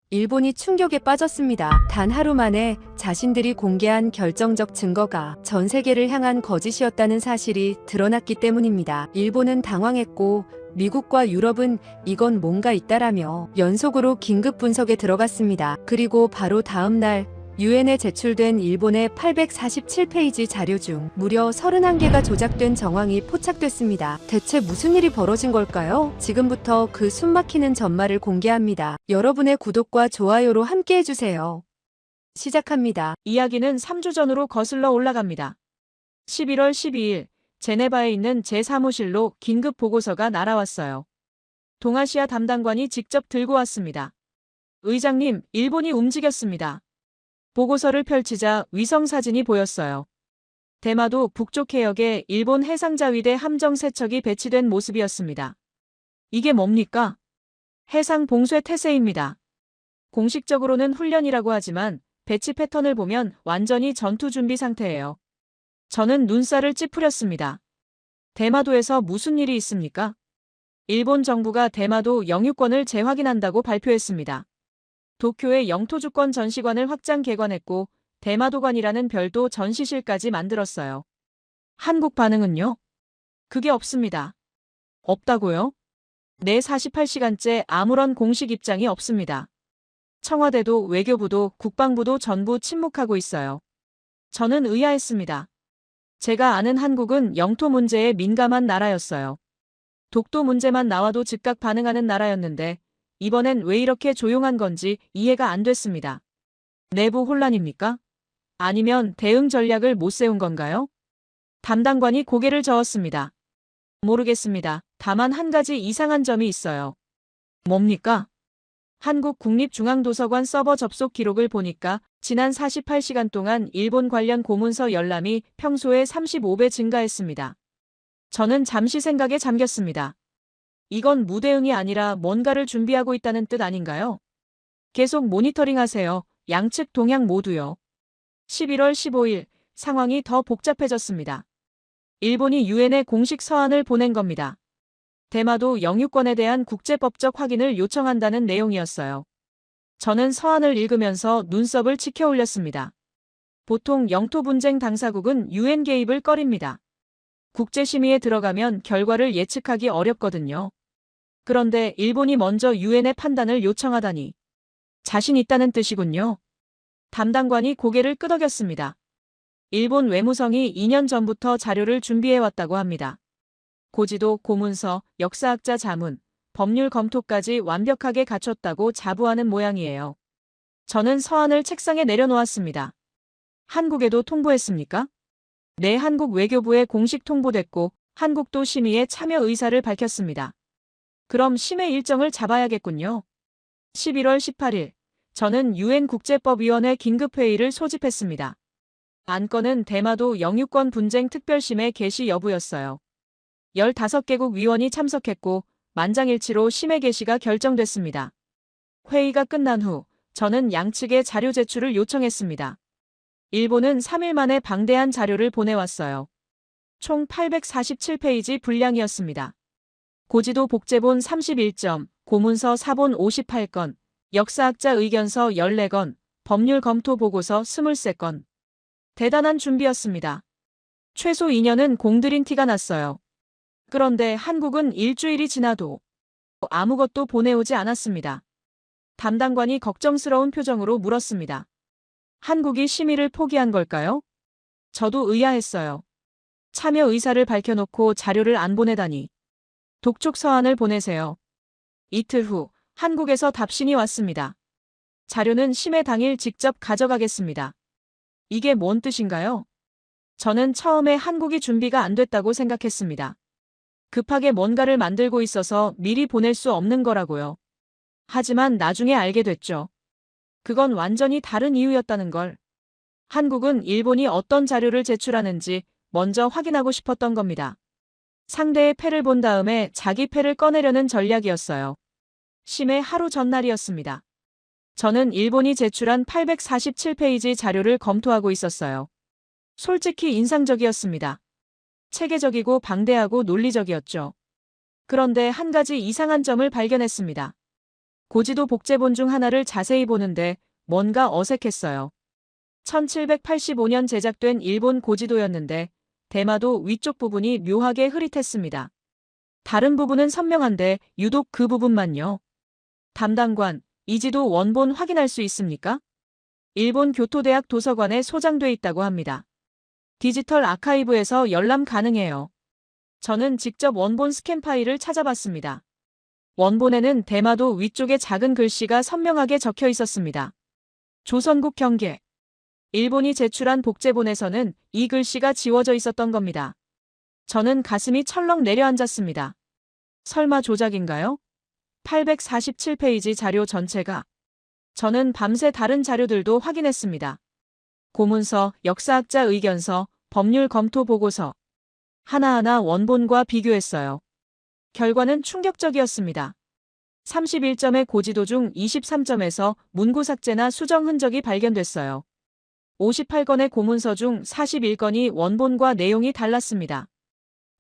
일본이 충격에 빠졌습니다. 단 하루 만에 자신들이 공개한 결정적 증거가 전 세계를 향한 거짓이었다는 사실이 드러났기 때문입니다. 일본은 당황했고 미국과 유럽은 이건 뭔가 있다라며 연속으로 긴급 분석에 들어갔습니다. 그리고 바로 다음 날 유엔에 제출된 일본의 847페이지 자료 중 무려 31개가 조작된 정황이 포착됐습니다. 대체 무슨 일이 벌어진 걸까요? 지금부터 그 숨막히는 전말을 공개합니다. 여러분의 구독과 좋아요로 함께 해주세요. 시작합니다. 이야기는 3주 전으로 거슬러 올라갑니다. 11월 12일 제네바에 있는 제 사무실로 긴급 보고서가 날아왔어요. 동아시아 담당관이 직접 들고 왔습니다. 의장님, 일본이 움직였습니다. 보고서를 펼치자 위성 사진이 보였어요. 대마도 북쪽 해역에 일본 해상자위대 함정 세척이 배치된 모습이었습니다. 이게 뭡니까? 해상 봉쇄 태세입니다. 공식적으로는 훈련이라고 하지만 배치 패턴을 보면 완전히 전투 준비 상태예요. 저는 눈살을 찌푸렸습니다. 대마도에서 무슨 일이 있습니까? 일본 정부가 대마도 영유권을 재확인한다고 발표했습니다. 도쿄의 영토주권 전시관을 확장 개관했고 대마도관이라는 별도 전시실까지 만들었어요. 한국 반응은요? 그게 없습니다. 없다고요? 내 48시간째 아무런 공식 입장이 없습니다. 청와대도 외교부도 국방부도 전부 침묵하고 있어요. 저는 의아했습니다. 제가 아는 한국은 영토 문제에 민감한 나라였어요. 독도 문제만 나와도 즉각 반응하는 나라였는데 이번엔 왜 이렇게 조용한 건지 이해가 안 됐습니다. 내부 혼란입니까? 아니면 대응 전략을 못 세운 건가요? 담당관이 고개를 저었습니다. 모르겠습니다. 다만 한 가지 이상한 점이 있어요. 뭡니까? 한국 국립중앙도서관 서버 접속 기록을 보니까 지난 48시간 동안 일본 관련 고문서 열람이 평소의 35배 증가했습니다. 저는 잠시 생각에 잠겼습니다. 이건 무대응이 아니라 뭔가를 준비하고 있다는 뜻 아닌가요? 계속 모니터링하세요. 양측 동향 모두요. 11월 15일 상황이 더 복잡해졌습니다. 일본이 유엔에 공식 서한을 보낸 겁니다. 대마도 영유권에 대한 국제법적 확인을 요청한다는 내용이었어요. 저는 서한을 읽으면서 눈썹을 치켜 올렸습니다. 보통 영토 분쟁 당사국은 유엔 개입을 꺼립니다. 국제심의에 들어가면 결과를 예측하기 어렵거든요. 그런데 일본이 먼저 유엔의 판단을 요청하다니. 자신 있다는 뜻이군요. 담당관이 고개를 끄덕였습니다. 일본 외무성이 2년 전부터 자료를 준비해왔다고 합니다. 고지도, 고문서, 역사학자 자문, 법률 검토까지 완벽하게 갖췄다고 자부하는 모양이에요. 저는 서한을 책상에 내려놓았습니다. 한국에도 통보했습니까? 네, 한국 외교부에 공식 통보됐고 한국도 심의에 참여 의사를 밝혔습니다. 그럼 심의 일정을 잡아야겠군요. 11월 18일, 저는 유엔 국제법위원회 긴급회의를 소집했습니다. 안건은 대마도 영유권 분쟁 특별심의 개시 여부였어요. 15개국 위원이 참석했고 만장일치로 심의 개시가 결정됐습니다. 회의가 끝난 후 저는 양측의 자료 제출을 요청했습니다. 일본은 3일 만에 방대한 자료를 보내왔어요. 총 847페이지 분량이었습니다. 고지도 복제본 31점, 고문서 사본 58건, 역사학자 의견서 14건, 법률 검토 보고서 23건. 대단한 준비였습니다. 최소 2년은 공들인 티가 났어요. 그런데 한국은 일주일이 지나도 아무것도 보내오지 않았습니다. 담당관이 걱정스러운 표정으로 물었습니다. 한국이 심의를 포기한 걸까요? 저도 의아했어요. 참여 의사를 밝혀놓고 자료를 안 보내다니. 독촉 서한을 보내세요. 이틀 후 한국에서 답신이 왔습니다. 자료는 심의 당일 직접 가져가겠습니다. 이게 뭔 뜻인가요? 저는 처음에 한국이 준비가 안 됐다고 생각했습니다. 급하게 뭔가를 만들고 있어서 미리 보낼 수 없는 거라고요. 하지만 나중에 알게 됐죠. 그건 완전히 다른 이유였다는 걸. 한국은 일본이 어떤 자료를 제출하는지 먼저 확인하고 싶었던 겁니다. 상대의 패를 본 다음에 자기 패를 꺼내려는 전략이었어요. 심의 하루 전날이었습니다. 저는 일본이 제출한 847페이지 자료를 검토하고 있었어요. 솔직히 인상적이었습니다. 체계적이고 방대하고 논리적이었죠. 그런데 한 가지 이상한 점을 발견했습니다. 고지도 복제본 중 하나를 자세히 보는데 뭔가 어색했어요. 1785년 제작된 일본 고지도였는데 대마도 위쪽 부분이 묘하게 흐릿했습니다. 다른 부분은 선명한데 유독 그 부분만요. 담당관, 이 지도 원본 확인할 수 있습니까? 일본 교토대학 도서관에 소장돼 있다고 합니다. 디지털 아카이브에서 열람 가능해요. 저는 직접 원본 스캔 파일을 찾아봤습니다. 원본에는 대마도 위쪽에 작은 글씨가 선명하게 적혀 있었습니다. 조선국 경계. 일본이 제출한 복제본에서는 이 글씨가 지워져 있었던 겁니다. 저는 가슴이 철렁 내려앉았습니다. 설마 조작인가요? 847페이지 자료 전체가. 저는 밤새 다른 자료들도 확인했습니다. 고문서, 역사학자 의견서, 법률 검토 보고서. 하나하나 원본과 비교했어요. 결과는 충격적이었습니다. 31점의 고지도 중 23점에서 문구 삭제나 수정 흔적이 발견됐어요. 58건의 고문서 중 41건이 원본과 내용이 달랐습니다.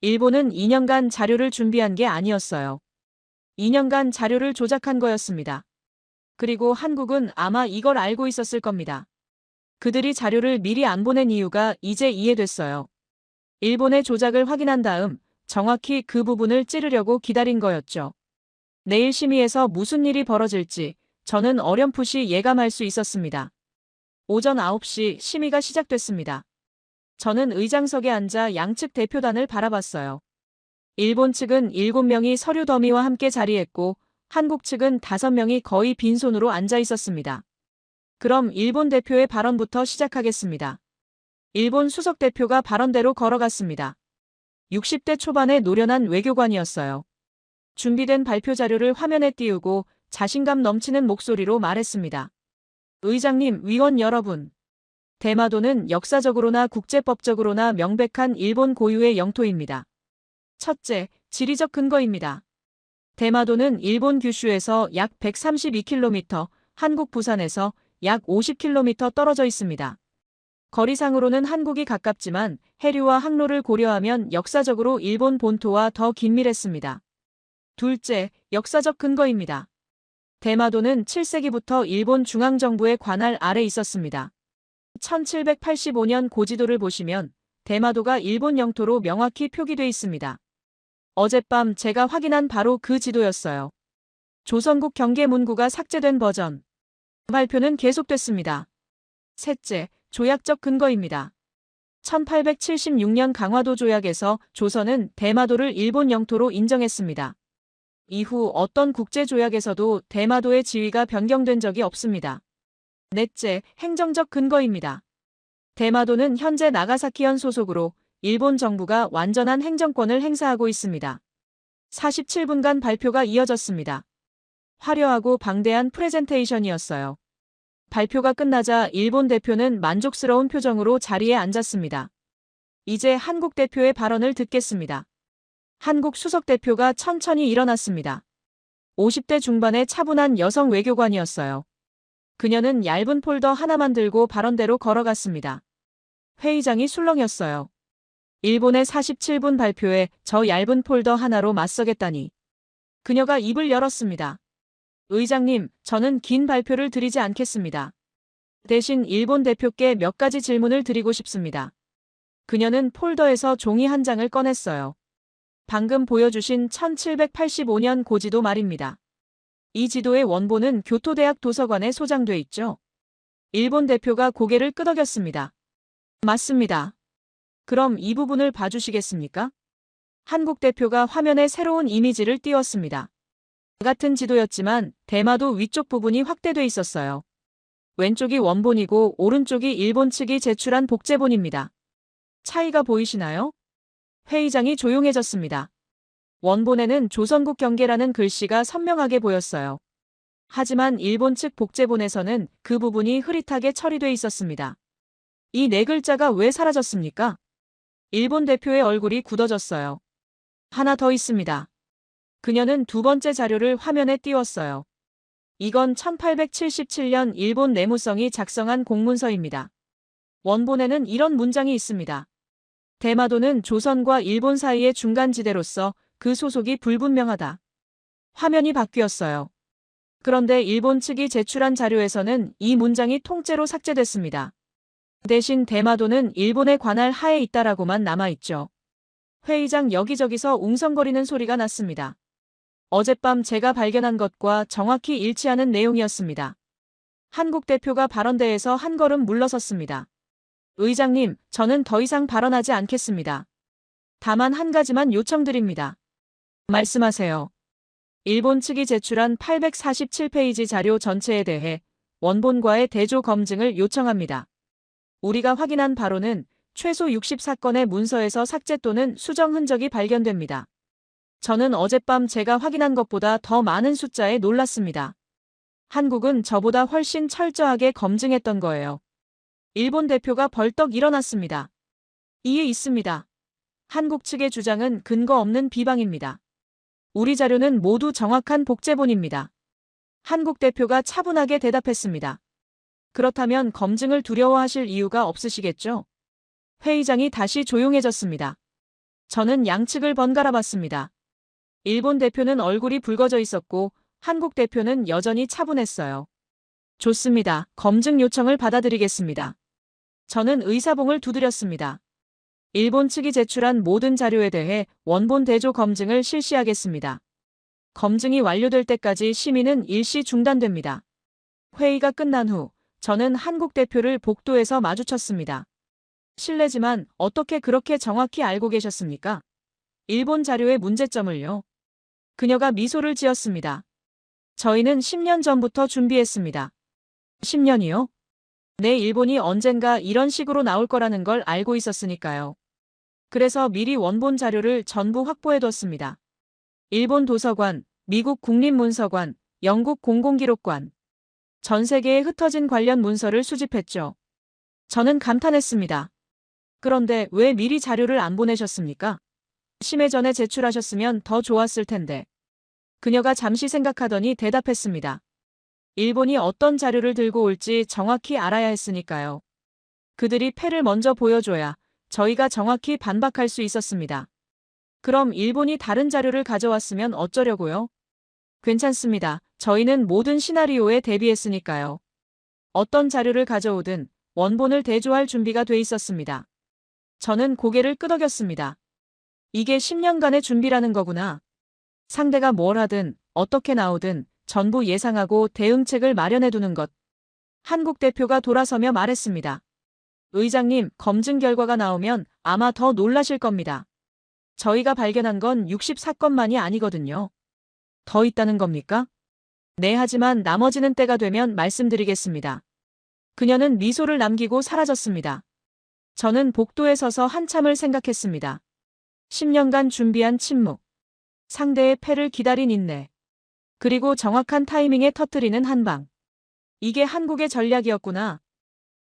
일본은 2년간 자료를 준비한 게 아니었어요. 2년간 자료를 조작한 거였습니다. 그리고 한국은 아마 이걸 알고 있었을 겁니다. 그들이 자료를 미리 안 보낸 이유가 이제 이해됐어요. 일본의 조작을 확인한 다음 정확히 그 부분을 찌르려고 기다린 거였죠. 내일 심의에서 무슨 일이 벌어질지 저는 어렴풋이 예감할 수 있었습니다. 오전 9시 심의가 시작됐습니다. 저는 의장석에 앉아 양측 대표단을 바라봤어요. 일본 측은 7명이 서류 더미와 함께 자리했고 한국 측은 5명이 거의 빈손으로 앉아 있었습니다. 그럼 일본 대표의 발언부터 시작하겠습니다. 일본 수석 대표가 발언대로 걸어갔습니다. 60대 초반의 노련한 외교관이었어요. 준비된 발표 자료를 화면에 띄우고 자신감 넘치는 목소리로 말했습니다. 의장님, 위원 여러분. 대마도는 역사적으로나 국제법적으로나 명백한 일본 고유의 영토입니다. 첫째, 지리적 근거입니다. 대마도는 일본 규슈에서 약 132km, 한국 부산에서 약 50km 떨어져 있습니다. 거리상으로는 한국이 가깝지만 해류와 항로를 고려하면 역사적으로 일본 본토와 더 긴밀했습니다. 둘째, 역사적 근거입니다. 대마도는 7세기부터 일본 중앙정부의 관할 아래 있었습니다. 1785년 고지도를 보시면 대마도가 일본 영토로 명확히 표기돼 있습니다. 어젯밤 제가 확인한 바로 그 지도였어요. 조선국 경계 문구가 삭제된 버전. 발표는 계속됐습니다. 셋째, 조약적 근거입니다. 1876년 강화도 조약에서 조선은 대마도를 일본 영토로 인정했습니다. 이후 어떤 국제조약에서도 대마도의 지위가 변경된 적이 없습니다. 넷째, 행정적 근거입니다. 대마도는 현재 나가사키현 소속으로 일본 정부가 완전한 행정권을 행사하고 있습니다. 47분간 발표가 이어졌습니다. 화려하고 방대한 프레젠테이션이었어요. 발표가 끝나자 일본 대표는 만족스러운 표정으로 자리에 앉았습니다. 이제 한국 대표의 발언을 듣겠습니다. 한국 수석 대표가 천천히 일어났습니다. 50대 중반의 차분한 여성 외교관이었어요. 그녀는 얇은 폴더 하나만 들고 발언대로 걸어갔습니다. 회의장이 술렁였어요. 일본의 47분 발표에 저 얇은 폴더 하나로 맞서겠다니. 그녀가 입을 열었습니다. 의장님, 저는 긴 발표를 드리지 않겠습니다. 대신 일본 대표께 몇 가지 질문을 드리고 싶습니다. 그녀는 폴더에서 종이 한 장을 꺼냈어요. 방금 보여주신 1785년 고지도 말입니다. 이 지도의 원본은 교토대학 도서관에 소장돼 있죠? 일본 대표가 고개를 끄덕였습니다. 맞습니다. 그럼 이 부분을 봐주시겠습니까? 한국 대표가 화면에 새로운 이미지를 띄웠습니다. 같은 지도였지만 대마도 위쪽 부분이 확대돼 있었어요. 왼쪽이 원본이고 오른쪽이 일본 측이 제출한 복제본입니다. 차이가 보이시나요? 회의장이 조용해졌습니다. 원본에는 조선국 경계라는 글씨가 선명하게 보였어요. 하지만 일본 측 복제본에서는 그 부분이 흐릿하게 처리돼 있었습니다. 이 네 글자가 왜 사라졌습니까? 일본 대표의 얼굴이 굳어졌어요. 하나 더 있습니다. 그녀는 두 번째 자료를 화면에 띄웠어요. 이건 1877년 일본 내무성이 작성한 공문서입니다. 원본에는 이런 문장이 있습니다. 대마도는 조선과 일본 사이의 중간지대로서 그 소속이 불분명하다. 화면이 바뀌었어요. 그런데 일본 측이 제출한 자료에서는 이 문장이 통째로 삭제됐습니다. 대신 대마도는 일본의 관할 하에 있다라고만 남아있죠. 회의장 여기저기서 웅성거리는 소리가 났습니다. 어젯밤 제가 발견한 것과 정확히 일치하는 내용이었습니다. 한국 대표가 발언대에서 한 걸음 물러섰습니다. 의장님, 저는 더 이상 발언하지 않겠습니다. 다만 한 가지만 요청드립니다. 말씀하세요. 일본 측이 제출한 847페이지 자료 전체에 대해 원본과의 대조 검증을 요청합니다. 우리가 확인한 바로는 최소 60사건의 문서에서 삭제 또는 수정 흔적이 발견됩니다. 저는 어젯밤 제가 확인한 것보다 더 많은 숫자에 놀랐습니다. 한국은 저보다 훨씬 철저하게 검증했던 거예요. 일본 대표가 벌떡 일어났습니다. 이에 있습니다. 한국 측의 주장은 근거 없는 비방입니다. 우리 자료는 모두 정확한 복제본입니다. 한국 대표가 차분하게 대답했습니다. 그렇다면 검증을 두려워하실 이유가 없으시겠죠? 회의장이 다시 조용해졌습니다. 저는 양측을 번갈아 봤습니다. 일본 대표는 얼굴이 붉어져 있었고 한국 대표는 여전히 차분했어요. 좋습니다. 검증 요청을 받아들이겠습니다. 저는 의사봉을 두드렸습니다. 일본 측이 제출한 모든 자료에 대해 원본 대조 검증을 실시하겠습니다. 검증이 완료될 때까지 심의는 일시 중단됩니다. 회의가 끝난 후 저는 한국 대표를 복도에서 마주쳤습니다. 실례지만 어떻게 그렇게 정확히 알고 계셨습니까? 일본 자료의 문제점을요. 그녀가 미소를 지었습니다. 저희는 10년 전부터 준비했습니다. 10년이요? 네, 일본이 언젠가 이런 식으로 나올 거라는 걸 알고 있었으니까요. 그래서 미리 원본 자료를 전부 확보해뒀습니다. 일본 도서관, 미국 국립문서관, 영국 공공기록관. 전 세계에 흩어진 관련 문서를 수집했죠. 저는 감탄했습니다. 그런데 왜 미리 자료를 안 보내셨습니까? 심해 전에 제출하셨으면 더 좋았을 텐데. 그녀가 잠시 생각하더니 대답했습니다. 일본이 어떤 자료를 들고 올지 정확히 알아야 했으니까요. 그들이 패를 먼저 보여줘야 저희가 정확히 반박할 수 있었습니다. 그럼 일본이 다른 자료를 가져왔으면 어쩌려고요? 괜찮습니다. 저희는 모든 시나리오에 대비했으니까요. 어떤 자료를 가져오든 원본을 대조할 준비가 돼 있었습니다. 저는 고개를 끄덕였습니다. 이게 10년간의 준비라는 거구나. 상대가 뭘 하든 어떻게 나오든 전부 예상하고 대응책을 마련해두는 것. 한국 대표가 돌아서며 말했습니다. 의장님, 검증 결과가 나오면 아마 더 놀라실 겁니다. 저희가 발견한 건 60사건만이 아니거든요. 더 있다는 겁니까? 네, 하지만 나머지는 때가 되면 말씀드리겠습니다. 그녀는 미소를 남기고 사라졌습니다. 저는 복도에 서서 한참을 생각했습니다. 10년간 준비한 침묵. 상대의 패를 기다린 인내. 그리고 정확한 타이밍에 터뜨리는 한방. 이게 한국의 전략이었구나.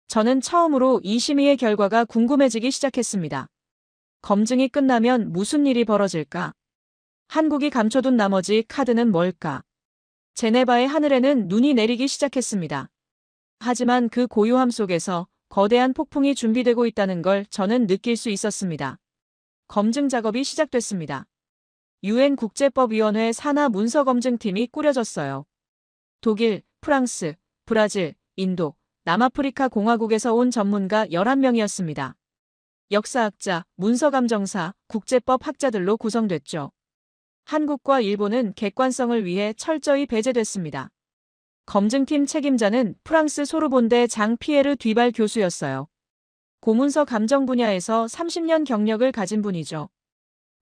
저는 처음으로 이 심의의 결과가 궁금해지기 시작했습니다. 검증이 끝나면 무슨 일이 벌어질까? 한국이 감춰둔 나머지 카드는 뭘까? 제네바의 하늘에는 눈이 내리기 시작했습니다. 하지만 그 고요함 속에서 거대한 폭풍이 준비되고 있다는 걸 저는 느낄 수 있었습니다. 검증 작업이 시작됐습니다. 유엔 국제법위원회 산하 문서검증팀이 꾸려졌어요. 독일, 프랑스, 브라질, 인도, 남아프리카 공화국에서 온 전문가 11명이었습니다. 역사학자, 문서감정사, 국제법 학자들로 구성됐죠. 한국과 일본은 객관성을 위해 철저히 배제됐습니다. 검증팀 책임자는 프랑스 소르본대 장 피에르 뒤발 교수였어요. 고문서 감정 분야에서 30년 경력을 가진 분이죠.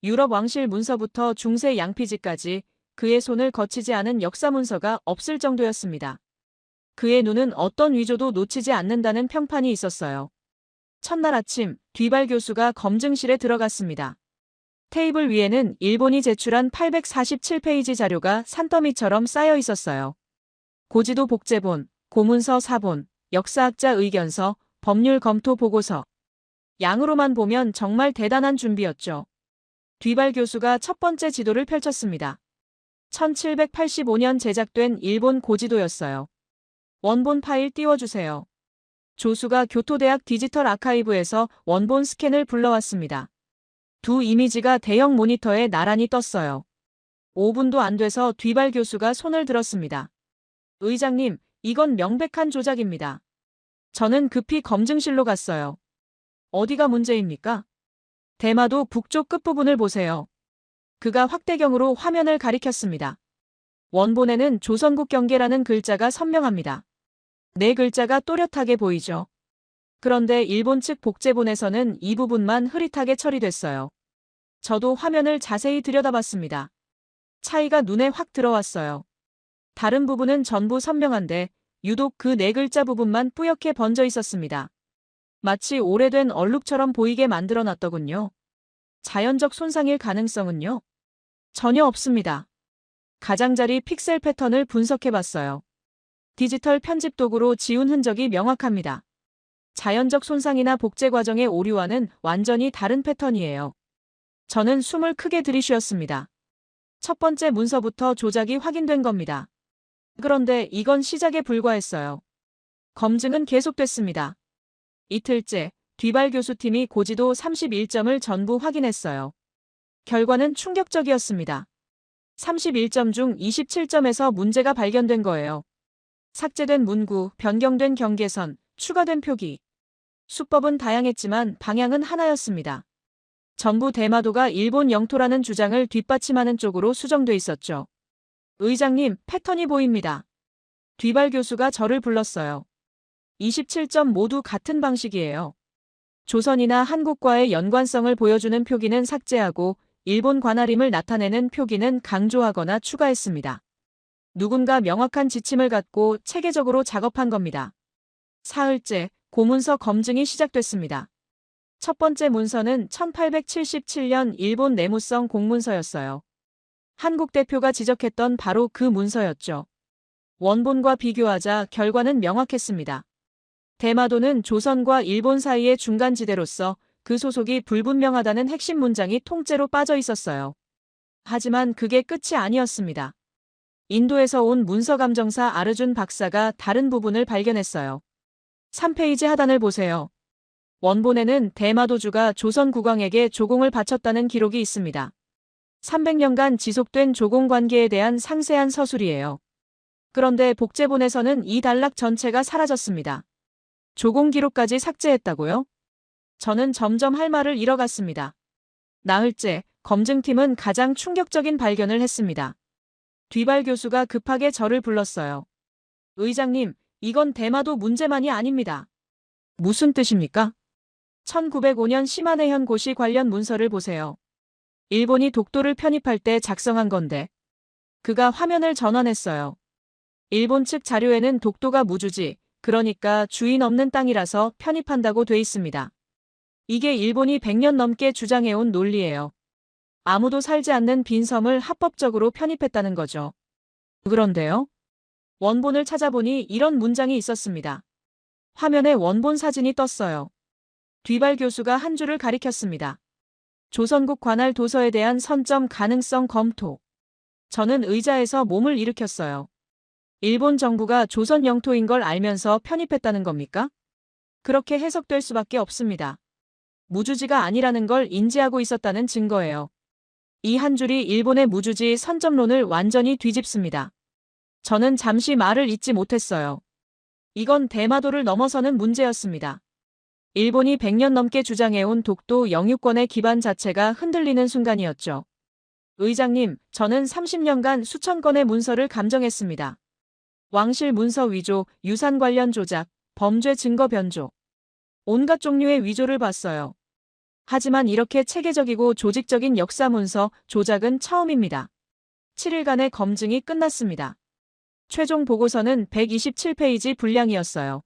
유럽 왕실 문서부터 중세 양피지까지 그의 손을 거치지 않은 역사 문서가 없을 정도였습니다. 그의 눈은 어떤 위조도 놓치지 않는다는 평판이 있었어요. 첫날 아침, 뒤발 교수가 검증실에 들어갔습니다. 테이블 위에는 일본이 제출한 847페이지 자료가 산더미처럼 쌓여 있었어요. 고지도 복제본, 고문서 사본, 역사학자 의견서, 법률 검토 보고서. 양으로만 보면 정말 대단한 준비였죠. 뒤발 교수가 첫 번째 지도를 펼쳤습니다. 1785년 제작된 일본 고지도였어요. 원본 파일 띄워주세요. 조수가 교토대학 디지털 아카이브에서 원본 스캔을 불러왔습니다. 두 이미지가 대형 모니터에 나란히 떴어요. 5분도 안 돼서 뒤발 교수가 손을 들었습니다. 의장님, 이건 명백한 조작입니다. 저는 급히 검증실로 갔어요. 어디가 문제입니까? 대마도 북쪽 끝부분을 보세요. 그가 확대경으로 화면을 가리켰습니다. 원본에는 조선국 경계라는 글자가 선명합니다. 네 글자가 또렷하게 보이죠. 그런데 일본 측 복제본에서는 이 부분만 흐릿하게 처리됐어요. 저도 화면을 자세히 들여다봤습니다. 차이가 눈에 확 들어왔어요. 다른 부분은 전부 선명한데 유독 그 네 글자 부분만 뿌옇게 번져 있었습니다. 마치 오래된 얼룩처럼 보이게 만들어놨더군요. 자연적 손상일 가능성은요? 전혀 없습니다. 가장자리 픽셀 패턴을 분석해봤어요. 디지털 편집 도구로 지운 흔적이 명확합니다. 자연적 손상이나 복제 과정의 오류와는 완전히 다른 패턴이에요. 저는 숨을 크게 들이쉬었습니다. 첫 번째 문서부터 조작이 확인된 겁니다. 그런데 이건 시작에 불과했어요. 검증은 계속됐습니다. 이틀째, 뒤발 교수팀이 고지도 31점을 전부 확인했어요. 결과는 충격적이었습니다. 31점 중 27점에서 문제가 발견된 거예요. 삭제된 문구, 변경된 경계선, 추가된 표기. 수법은 다양했지만 방향은 하나였습니다. 전부 대마도가 일본 영토라는 주장을 뒷받침하는 쪽으로 수정돼 있었죠. 의장님, 패턴이 보입니다. 뒤발 교수가 저를 불렀어요. 27점 모두 같은 방식이에요. 조선이나 한국과의 연관성을 보여주는 표기는 삭제하고 일본 관할임을 나타내는 표기는 강조하거나 추가했습니다. 누군가 명확한 지침을 갖고 체계적으로 작업한 겁니다. 사흘째, 고문서 검증이 시작됐습니다. 첫 번째 문서는 1877년 일본 내무성 공문서였어요. 한국 대표가 지적했던 바로 그 문서였죠. 원본과 비교하자 결과는 명확했습니다. 대마도는 조선과 일본 사이의 중간지대로서 그 소속이 불분명하다는 핵심 문장이 통째로 빠져 있었어요. 하지만 그게 끝이 아니었습니다. 인도에서 온 문서감정사 아르준 박사가 다른 부분을 발견했어요. 3페이지 하단을 보세요. 원본에는 대마도주가 조선 국왕에게 조공을 바쳤다는 기록이 있습니다. 300년간 지속된 조공 관계에 대한 상세한 서술이에요. 그런데 복제본에서는 이 단락 전체가 사라졌습니다. 조공 기록까지 삭제했다고요? 저는 점점 할 말을 잃어갔습니다. 나흘째, 검증팀은 가장 충격적인 발견을 했습니다. 뒤발 교수가 급하게 저를 불렀어요. 의장님, 이건 대마도 문제만이 아닙니다. 무슨 뜻입니까? 1905년 시마네현 고시 관련 문서를 보세요. 일본이 독도를 편입할 때 작성한 건데 그가 화면을 전환했어요. 일본 측 자료에는 독도가 무주지, 그러니까 주인 없는 땅이라서 편입한다고 돼 있습니다. 이게 일본이 100년 넘게 주장해온 논리예요. 아무도 살지 않는 빈 섬을 합법적으로 편입했다는 거죠. 그런데요? 원본을 찾아보니 이런 문장이 있었습니다. 화면에 원본 사진이 떴어요. 뒤발 교수가 한 줄을 가리켰습니다. 조선국 관할 도서에 대한 선점 가능성 검토. 저는 의자에서 몸을 일으켰어요. 일본 정부가 조선 영토인 걸 알면서 편입했다는 겁니까? 그렇게 해석될 수밖에 없습니다. 무주지가 아니라는 걸 인지하고 있었다는 증거예요. 이 한 줄이 일본의 무주지 선점론을 완전히 뒤집습니다. 저는 잠시 말을 잇지 못했어요. 이건 대마도를 넘어서는 문제였습니다. 일본이 100년 넘게 주장해온 독도 영유권의 기반 자체가 흔들리는 순간이었죠. 의장님, 저는 30년간 수천 건의 문서를 감정했습니다. 왕실 문서 위조, 유산 관련 조작, 범죄 증거 변조. 온갖 종류의 위조를 봤어요. 하지만 이렇게 체계적이고 조직적인 역사 문서 조작은 처음입니다. 7일간의 검증이 끝났습니다. 최종 보고서는 127페이지 분량이었어요.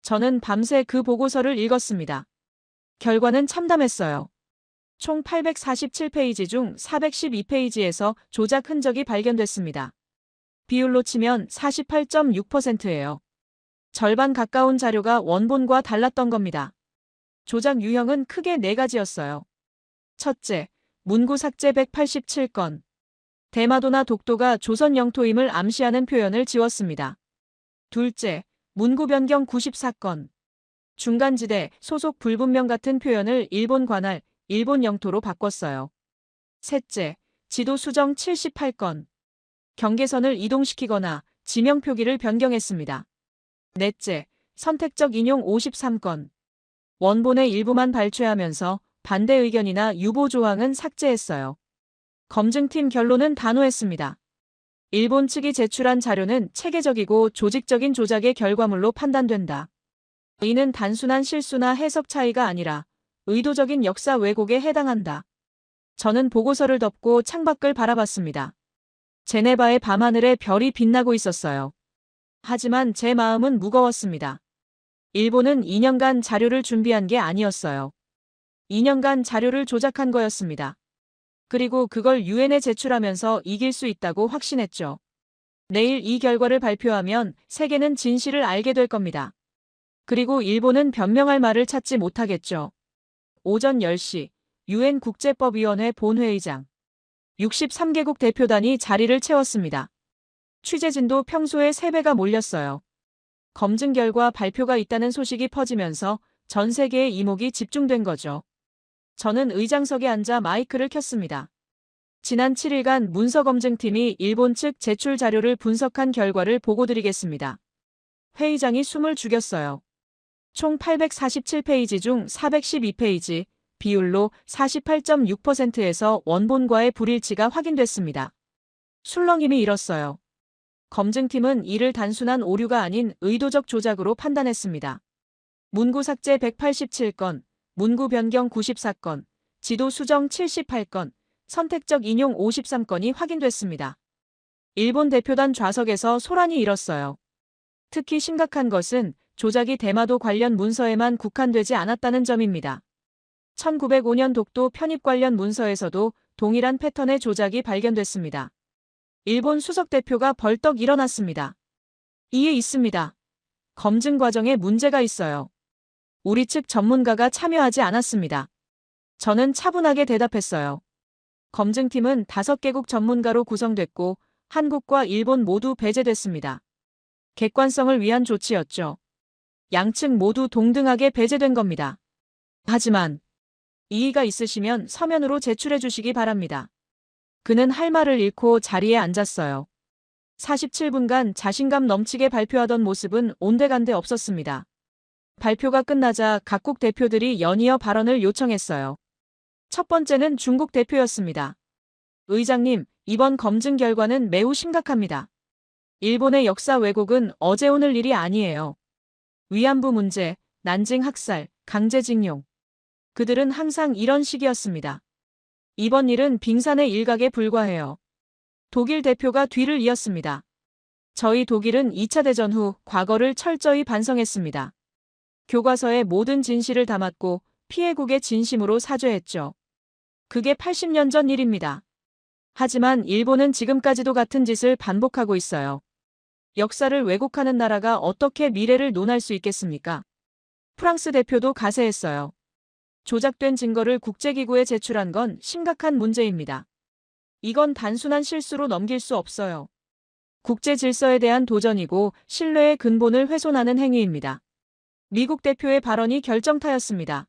저는 밤새 그 보고서를 읽었습니다. 결과는 참담했어요. 총 847페이지 중 412페이지에서 조작 흔적이 발견됐습니다. 비율로 치면 48.6%예요. 절반 가까운 자료가 원본과 달랐던 겁니다. 조작 유형은 크게 4가지였어요. 첫째, 문구 삭제 187건. 대마도나 독도가 조선 영토임을 암시하는 표현을 지웠습니다. 둘째, 문구 변경 94건. 중간지대, 소속 불분명 같은 표현을 일본 관할, 일본 영토로 바꿨어요. 셋째, 지도 수정 78건. 경계선을 이동시키거나 지명 표기를 변경했습니다. 넷째, 선택적 인용 53건. 원본의 일부만 발췌하면서 반대 의견이나 유보 조항은 삭제했어요. 검증팀 결론은 단호했습니다. 일본 측이 제출한 자료는 체계적이고 조직적인 조작의 결과물로 판단된다. 이는 단순한 실수나 해석 차이가 아니라 의도적인 역사 왜곡에 해당한다. 저는 보고서를 덮고 창밖을 바라봤습니다. 제네바의 밤하늘에 별이 빛나고 있었어요. 하지만 제 마음은 무거웠습니다. 일본은 2년간 자료를 준비한 게 아니었어요. 2년간 자료를 조작한 거였습니다. 그리고 그걸 유엔에 제출하면서 이길 수 있다고 확신했죠. 내일 이 결과를 발표하면 세계는 진실을 알게 될 겁니다. 그리고 일본은 변명할 말을 찾지 못하겠죠. 오전 10시 유엔 국제법위원회 본회의장. 63개국 대표단이 자리를 채웠습니다. 취재진도 평소의 3배가 몰렸어요. 검증 결과 발표가 있다는 소식이 퍼지면서 전 세계의 이목이 집중된 거죠. 저는 의장석에 앉아 마이크를 켰습니다. 지난 7일간 문서검증팀이 일본 측 제출 자료를 분석한 결과를 보고드리겠습니다. 회의장이 숨을 죽였어요. 총 847페이지 중 412페이지, 비율로 48.6%에서 원본과의 불일치가 확인됐습니다. 술렁임이 일었어요. 검증팀은 이를 단순한 오류가 아닌 의도적 조작으로 판단했습니다. 문구 삭제 187건, 문구 변경 94건, 지도 수정 78건, 선택적 인용 53건이 확인됐습니다. 일본 대표단 좌석에서 소란이 일었어요. 특히 심각한 것은 조작이 대마도 관련 문서에만 국한되지 않았다는 점입니다. 1905년 독도 편입 관련 문서에서도 동일한 패턴의 조작이 발견됐습니다. 일본 수석 대표가 벌떡 일어났습니다. 이에 있습니다. 검증 과정에 문제가 있어요. 우리 측 전문가가 참여하지 않았습니다. 저는 차분하게 대답했어요. 검증팀은 5개국 전문가로 구성됐고 한국과 일본 모두 배제됐습니다. 객관성을 위한 조치였죠. 양측 모두 동등하게 배제된 겁니다. 하지만 이의가 있으시면 서면으로 제출해 주시기 바랍니다. 그는 할 말을 잃고 자리에 앉았어요. 47분간 자신감 넘치게 발표하던 모습은 온데간데 없었습니다. 발표가 끝나자 각국 대표들이 연이어 발언을 요청했어요. 첫 번째는 중국 대표였습니다. 의장님, 이번 검증 결과는 매우 심각합니다. 일본의 역사 왜곡은 어제 오늘 일이 아니에요. 위안부 문제, 난징 학살, 강제징용. 그들은 항상 이런 식이었습니다. 이번 일은 빙산의 일각에 불과해요. 독일 대표가 뒤를 이었습니다. 저희 독일은 2차 대전 후 과거를 철저히 반성했습니다. 교과서에 모든 진실을 담았고 피해국의 진심으로 사죄했죠. 그게 80년 전 일입니다. 하지만 일본은 지금까지도 같은 짓을 반복하고 있어요. 역사를 왜곡하는 나라가 어떻게 미래를 논할 수 있겠습니까? 프랑스 대표도 가세했어요. 조작된 증거를 국제기구에 제출한 건 심각한 문제입니다. 이건 단순한 실수로 넘길 수 없어요. 국제 질서에 대한 도전이고 신뢰의 근본을 훼손하는 행위입니다. 미국 대표의 발언이 결정타였습니다.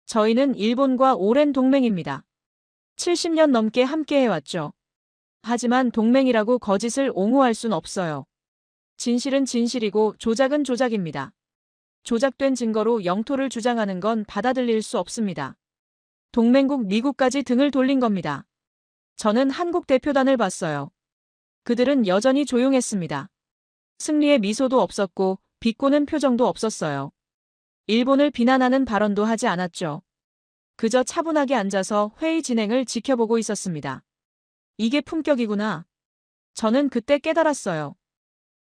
저희는 일본과 오랜 동맹입니다. 70년 넘게 함께 해왔죠. 하지만 동맹이라고 거짓을 옹호할 순 없어요. 진실은 진실이고 조작은 조작입니다. 조작된 증거로 영토를 주장하는 건 받아들일 수 없습니다. 동맹국 미국까지 등을 돌린 겁니다. 저는 한국 대표단을 봤어요. 그들은 여전히 조용했습니다. 승리의 미소도 없었고 비꼬는 표정도 없었어요. 일본을 비난하는 발언도 하지 않았죠. 그저 차분하게 앉아서 회의 진행을 지켜보고 있었습니다. 이게 품격이구나. 저는 그때 깨달았어요.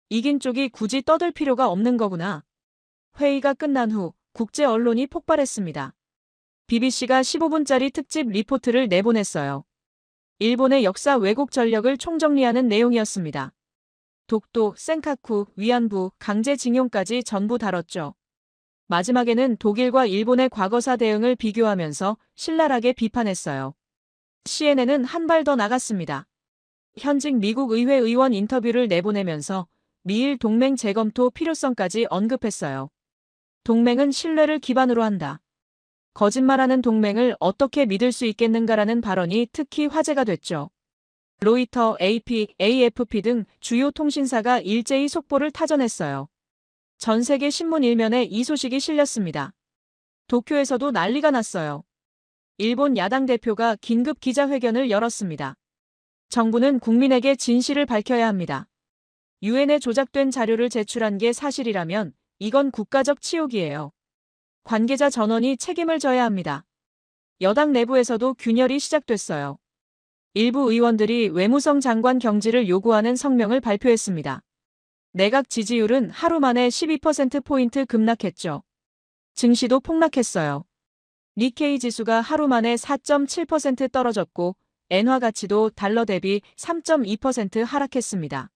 이긴 쪽이 굳이 떠들 필요가 없는 거구나. 회의가 끝난 후 국제 언론이 폭발했습니다. BBC가 15분짜리 특집 리포트를 내보냈어요. 일본의 역사 왜곡 전력을 총정리하는 내용이었습니다. 독도, 센카쿠, 위안부, 강제징용까지 전부 다뤘죠. 마지막에는 독일과 일본의 과거사 대응을 비교하면서 신랄하게 비판했어요. CNN은 한 발 더 나갔습니다. 현직 미국 의회 의원 인터뷰를 내보내면서 미일 동맹 재검토 필요성까지 언급했어요. 동맹은 신뢰를 기반으로 한다. 거짓말하는 동맹을 어떻게 믿을 수 있겠는가라는 발언이 특히 화제가 됐죠. 로이터, AP, AFP 등 주요 통신사가 일제히 속보를 타전했어요. 전 세계 신문 일면에 이 소식이 실렸습니다. 도쿄에서도 난리가 났어요. 일본 야당 대표가 긴급 기자회견을 열었습니다. 정부는 국민에게 진실을 밝혀야 합니다. 유엔에 조작된 자료를 제출한 게 사실이라면 이건 국가적 치욕이에요. 관계자 전원이 책임을 져야 합니다. 여당 내부에서도 균열이 시작됐어요. 일부 의원들이 외무성 장관 경질을 요구하는 성명을 발표했습니다. 내각 지지율은 하루 만에 12%포인트 급락했죠. 증시도 폭락했어요. 니케이 지수가 하루 만에 4.7% 떨어졌고 엔화 가치도 달러 대비 3.2% 하락했습니다.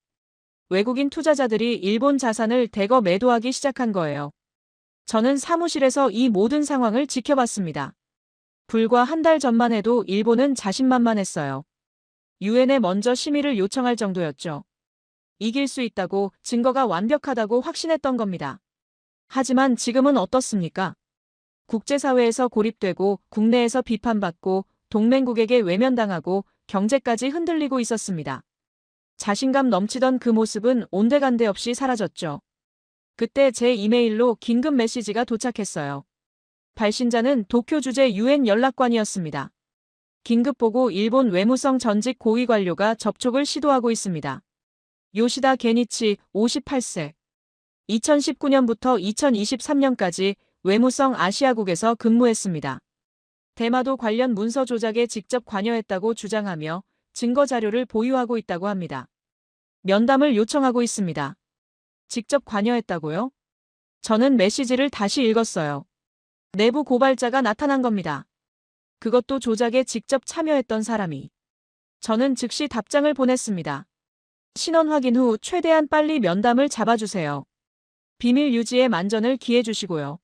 외국인 투자자들이 일본 자산을 대거 매도하기 시작한 거예요. 저는 사무실에서 이 모든 상황을 지켜봤습니다. 불과 한 달 전만 해도 일본은 자신만만했어요. 유엔에 먼저 심의를 요청할 정도였죠. 이길 수 있다고, 증거가 완벽하다고 확신했던 겁니다. 하지만 지금은 어떻습니까? 국제사회에서 고립되고 국내에서 비판받고 동맹국에게 외면당하고 경제까지 흔들리고 있었습니다. 자신감 넘치던 그 모습은 온데간데 없이 사라졌죠. 그때 제 이메일로 긴급 메시지가 도착했어요. 발신자는 도쿄 주재 유엔 연락관이었습니다. 긴급 보고 일본 외무성 전직 고위 관료가 접촉을 시도하고 있습니다. 요시다 게니치 58세. 2019년부터 2023년까지 외무성 아시아국에서 근무했습니다. 대마도 관련 문서 조작에 직접 관여했다고 주장하며 증거 자료를 보유하고 있다고 합니다. 면담을 요청하고 있습니다. 직접 관여했다고요? 저는 메시지를 다시 읽었어요. 내부 고발자가 나타난 겁니다. 그것도 조작에 직접 참여했던 사람이. 저는 즉시 답장을 보냈습니다. 신원 확인 후 최대한 빨리 면담을 잡아주세요. 비밀 유지에 만전을 기해 주시고요.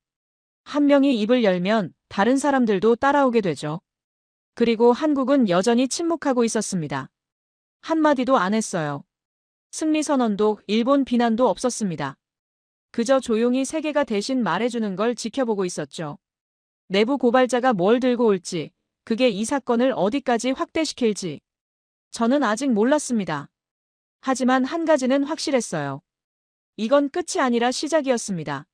한 명이 입을 열면 다른 사람들도 따라오게 되죠. 그리고 한국은 여전히 침묵하고 있었습니다. 한마디도 안 했어요. 승리 선언도 일본 비난도 없었습니다. 그저 조용히 세계가 대신 말해주는 걸 지켜보고 있었죠. 내부 고발자가 뭘 들고 올지, 그게 이 사건을 어디까지 확대시킬지. 저는 아직 몰랐습니다. 하지만 한 가지는 확실했어요. 이건 끝이 아니라 시작이었습니다.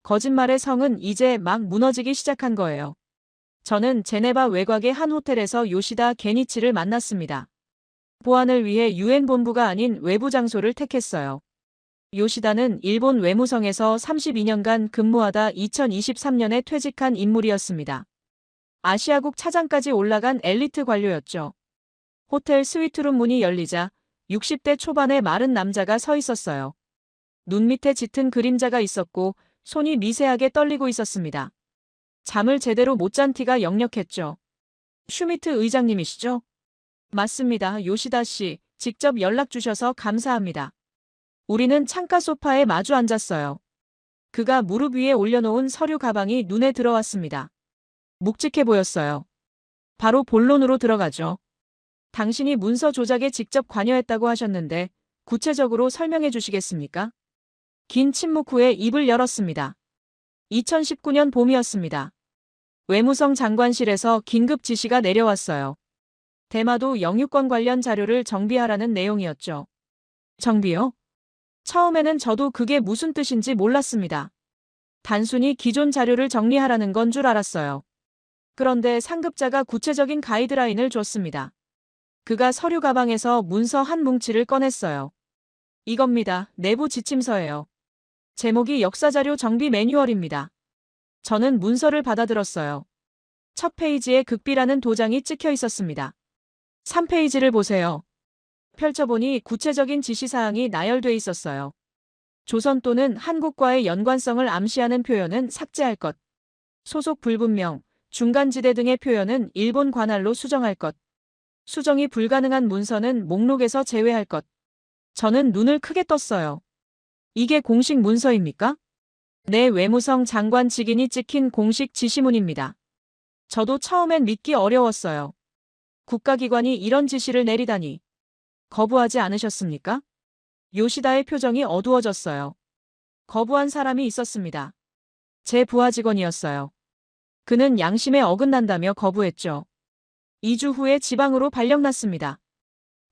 거짓말의 성은 이제 막 무너지기 시작한 거예요. 저는 제네바 외곽의 한 호텔에서 요시다 게니치를 만났습니다. 보안을 위해 유엔 본부가 아닌 외부 장소를 택했어요. 요시다는 일본 외무성에서 32년간 근무하다 2023년에 퇴직한 인물이었습니다. 아시아국 차장까지 올라간 엘리트 관료였죠. 호텔 스위트룸 문이 열리자 60대 초반의 마른 남자가 서 있었어요. 눈 밑에 짙은 그림자가 있었고 손이 미세하게 떨리고 있었습니다. 잠을 제대로 못 잔 티가 역력했죠. 슈미트 의장님이시죠? 맞습니다. 요시다 씨, 직접 연락 주셔서 감사합니다. 우리는 창가 소파에 마주 앉았어요. 그가 무릎 위에 올려놓은 서류 가방이 눈에 들어왔습니다. 묵직해 보였어요. 바로 본론으로 들어가죠. 당신이 문서 조작에 직접 관여했다고 하셨는데 구체적으로 설명해 주시겠습니까? 긴 침묵 후에 입을 열었습니다. 2019년 봄이었습니다. 외무성 장관실에서 긴급 지시가 내려왔어요. 대마도 영유권 관련 자료를 정비하라는 내용이었죠. 정비요? 처음에는 저도 그게 무슨 뜻인지 몰랐습니다. 단순히 기존 자료를 정리하라는 건 줄 알았어요. 그런데 상급자가 구체적인 가이드라인을 줬습니다. 그가 서류 가방에서 문서 한 뭉치를 꺼냈어요. 이겁니다. 내부 지침서예요. 제목이 역사자료 정비 매뉴얼입니다. 저는 문서를 받아들었어요. 첫 페이지에 극비라는 도장이 찍혀 있었습니다. 3페이지를 보세요. 펼쳐보니 구체적인 지시사항이 나열돼 있었어요. 조선 또는 한국과의 연관성을 암시하는 표현은 삭제할 것. 소속 불분명, 중간지대 등의 표현은 일본 관할로 수정할 것. 수정이 불가능한 문서는 목록에서 제외할 것. 저는 눈을 크게 떴어요. 이게 공식 문서입니까? 내 외무성 장관 직인이 찍힌 공식 지시문입니다. 저도 처음엔 믿기 어려웠어요. 국가기관이 이런 지시를 내리다니. 거부하지 않으셨습니까? 요시다의 표정이 어두워졌어요. 거부한 사람이 있었습니다. 제 부하 직원이었어요. 그는 양심에 어긋난다며 거부했죠. 2주 후에 지방으로 발령났습니다.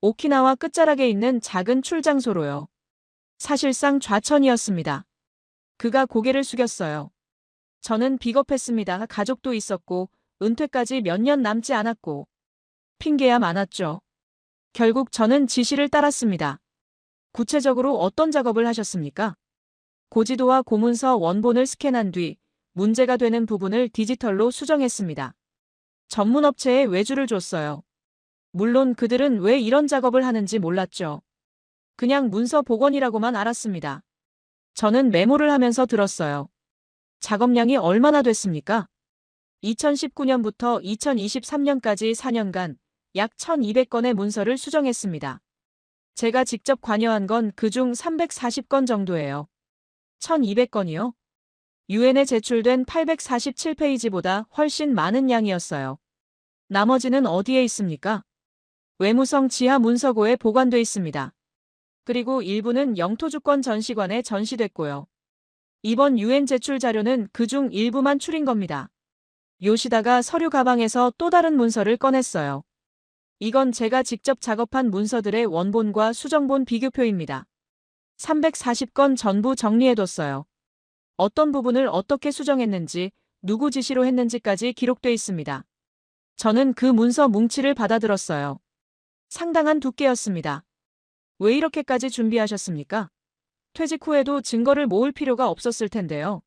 오키나와 끝자락에 있는 작은 출장소로요. 사실상 좌천이었습니다. 그가 고개를 숙였어요. 저는 비겁했습니다. 가족도 있었고 은퇴까지 몇 년 남지 않았고 핑계야 많았죠. 결국 저는 지시를 따랐습니다. 구체적으로 어떤 작업을 하셨습니까? 고지도와 고문서 원본을 스캔한 뒤 문제가 되는 부분을 디지털로 수정했습니다. 전문 업체에 외주를 줬어요. 물론 그들은 왜 이런 작업을 하는지 몰랐죠. 그냥 문서 복원이라고만 알았습니다. 저는 메모를 하면서 들었어요. 작업량이 얼마나 됐습니까? 2019년부터 2023년까지 4년간 약 1200건의 문서를 수정했습니다. 제가 직접 관여한 건 그중 340건 정도예요. 1200건이요? 유엔에 제출된 847페이지보다 훨씬 많은 양이었어요. 나머지는 어디에 있습니까? 외무성 지하 문서고에 보관돼 있습니다. 그리고 일부는 영토주권 전시관에 전시됐고요. 이번 유엔 제출 자료는 그중 일부만 추린 겁니다. 요시다가 서류 가방에서 또 다른 문서를 꺼냈어요. 이건 제가 직접 작업한 문서들의 원본과 수정본 비교표입니다. 340건 전부 정리해뒀어요. 어떤 부분을 어떻게 수정했는지, 누구 지시로 했는지까지 기록돼 있습니다. 저는 그 문서 뭉치를 받아들었어요. 상당한 두께였습니다. 왜 이렇게까지 준비하셨습니까? 퇴직 후에도 증거를 모을 필요가 없었을 텐데요.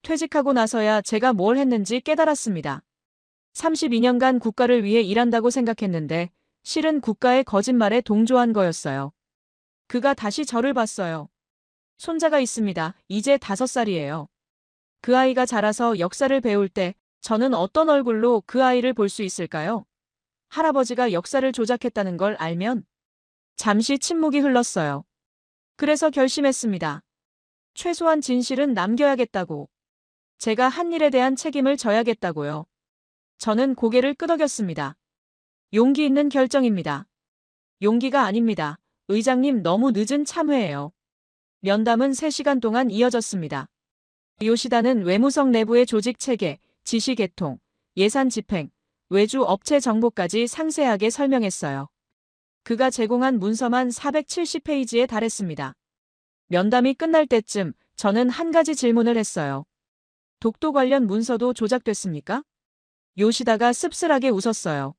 퇴직하고 나서야 제가 뭘 했는지 깨달았습니다. 32년간 국가를 위해 일한다고 생각했는데 실은 국가의 거짓말에 동조한 거였어요. 그가 다시 저를 봤어요. 손자가 있습니다. 이제 5살이에요. 그 아이가 자라서 역사를 배울 때 저는 어떤 얼굴로 그 아이를 볼 수 있을까요? 할아버지가 역사를 조작했다는 걸 알면? 잠시 침묵이 흘렀어요. 그래서 결심했습니다. 최소한 진실은 남겨야겠다고. 제가 한 일에 대한 책임을 져야겠다고요. 저는 고개를 끄덕였습니다. 용기 있는 결정입니다. 용기가 아닙니다. 의장님, 너무 늦은 참회예요. 면담은 3시간 동안 이어졌습니다. 요시다는 외무성 내부의 조직 체계, 지시 개통, 예산 집행, 외주 업체 정보까지 상세하게 설명했어요. 그가 제공한 문서만 470페이지에 달했습니다. 면담이 끝날 때쯤 저는 한 가지 질문을 했어요. 독도 관련 문서도 조작됐습니까? 요시다가 씁쓸하게 웃었어요.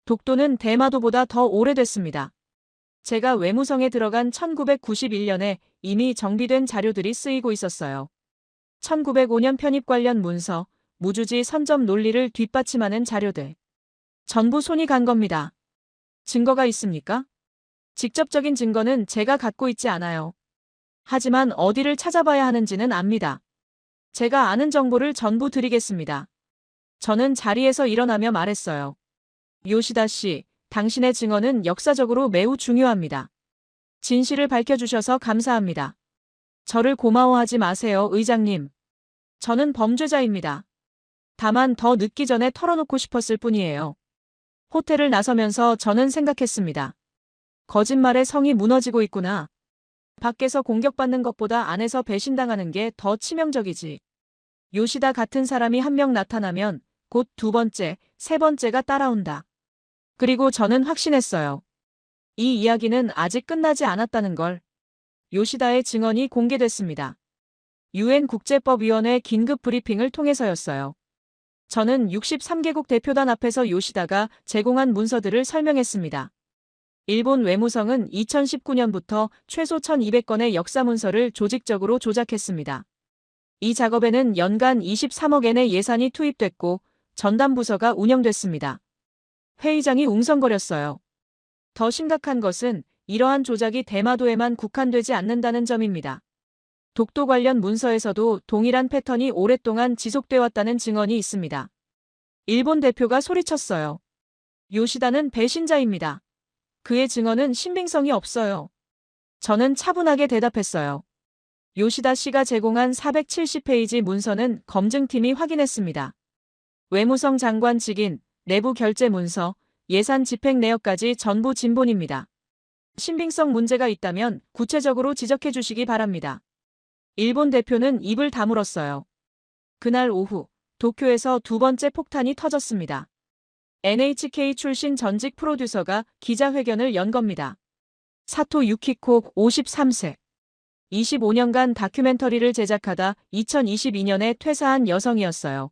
독도는 대마도보다 더 오래됐습니다. 제가 외무성에 들어간 1991년에 이미 정비된 자료들이 쓰이고 있었어요. 1905년 편입 관련 문서, 무주지 선점 논리를 뒷받침하는 자료들. 전부 손이 간 겁니다. 증거가 있습니까? 직접적인 증거는 제가 갖고 있지 않아요. 하지만 어디를 찾아봐야 하는지는 압니다. 제가 아는 정보를 전부 드리겠습니다. 저는 자리에서 일어나며 말했어요. 요시다 씨, 당신의 증언은 역사적으로 매우 중요합니다. 진실을 밝혀주셔서 감사합니다. 저를 고마워하지 마세요, 의장님. 저는 범죄자입니다. 다만 더 늦기 전에 털어놓고 싶었을 뿐이에요. 호텔을 나서면서 저는 생각했습니다. 거짓말의 성이 무너지고 있구나. 밖에서 공격받는 것보다 안에서 배신당하는 게 더 치명적이지. 요시다 같은 사람이 한 명 나타나면 곧 2번째, 3번째가 따라온다. 그리고 저는 확신했어요. 이 이야기는 아직 끝나지 않았다는 걸. 요시다의 증언이 공개됐습니다. 유엔 국제법위원회 긴급 브리핑을 통해서였어요. 저는 63개국 대표단 앞에서 요시다가 제공한 문서들을 설명했습니다. 일본 외무성은 2019년부터 최소 1200건의 역사 문서를 조직적으로 조작했습니다. 이 작업에는 연간 23억엔의 예산이 투입됐고 전담부서가 운영됐습니다. 회의장이 웅성거렸어요. 더 심각한 것은 이러한 조작이 대마도에만 국한되지 않는다는 점입니다. 독도 관련 문서에서도 동일한 패턴이 오랫동안 지속돼 왔다는 증언이 있습니다. 일본 대표가 소리쳤어요. 요시다는 배신자입니다. 그의 증언은 신빙성이 없어요. 저는 차분하게 대답했어요. 요시다 씨가 제공한 470페이지 문서는 검증팀이 확인했습니다. 외무성 장관 직인, 내부 결제 문서, 예산 집행 내역까지 전부 진본입니다. 신빙성 문제가 있다면 구체적으로 지적해 주시기 바랍니다. 일본 대표는 입을 다물었어요. 그날 오후, 도쿄에서 2번째 폭탄이 터졌습니다. NHK 출신 전직 프로듀서가 기자회견을 연 겁니다. 사토 유키코 53세. 25년간 다큐멘터리를 제작하다 2022년에 퇴사한 여성이었어요.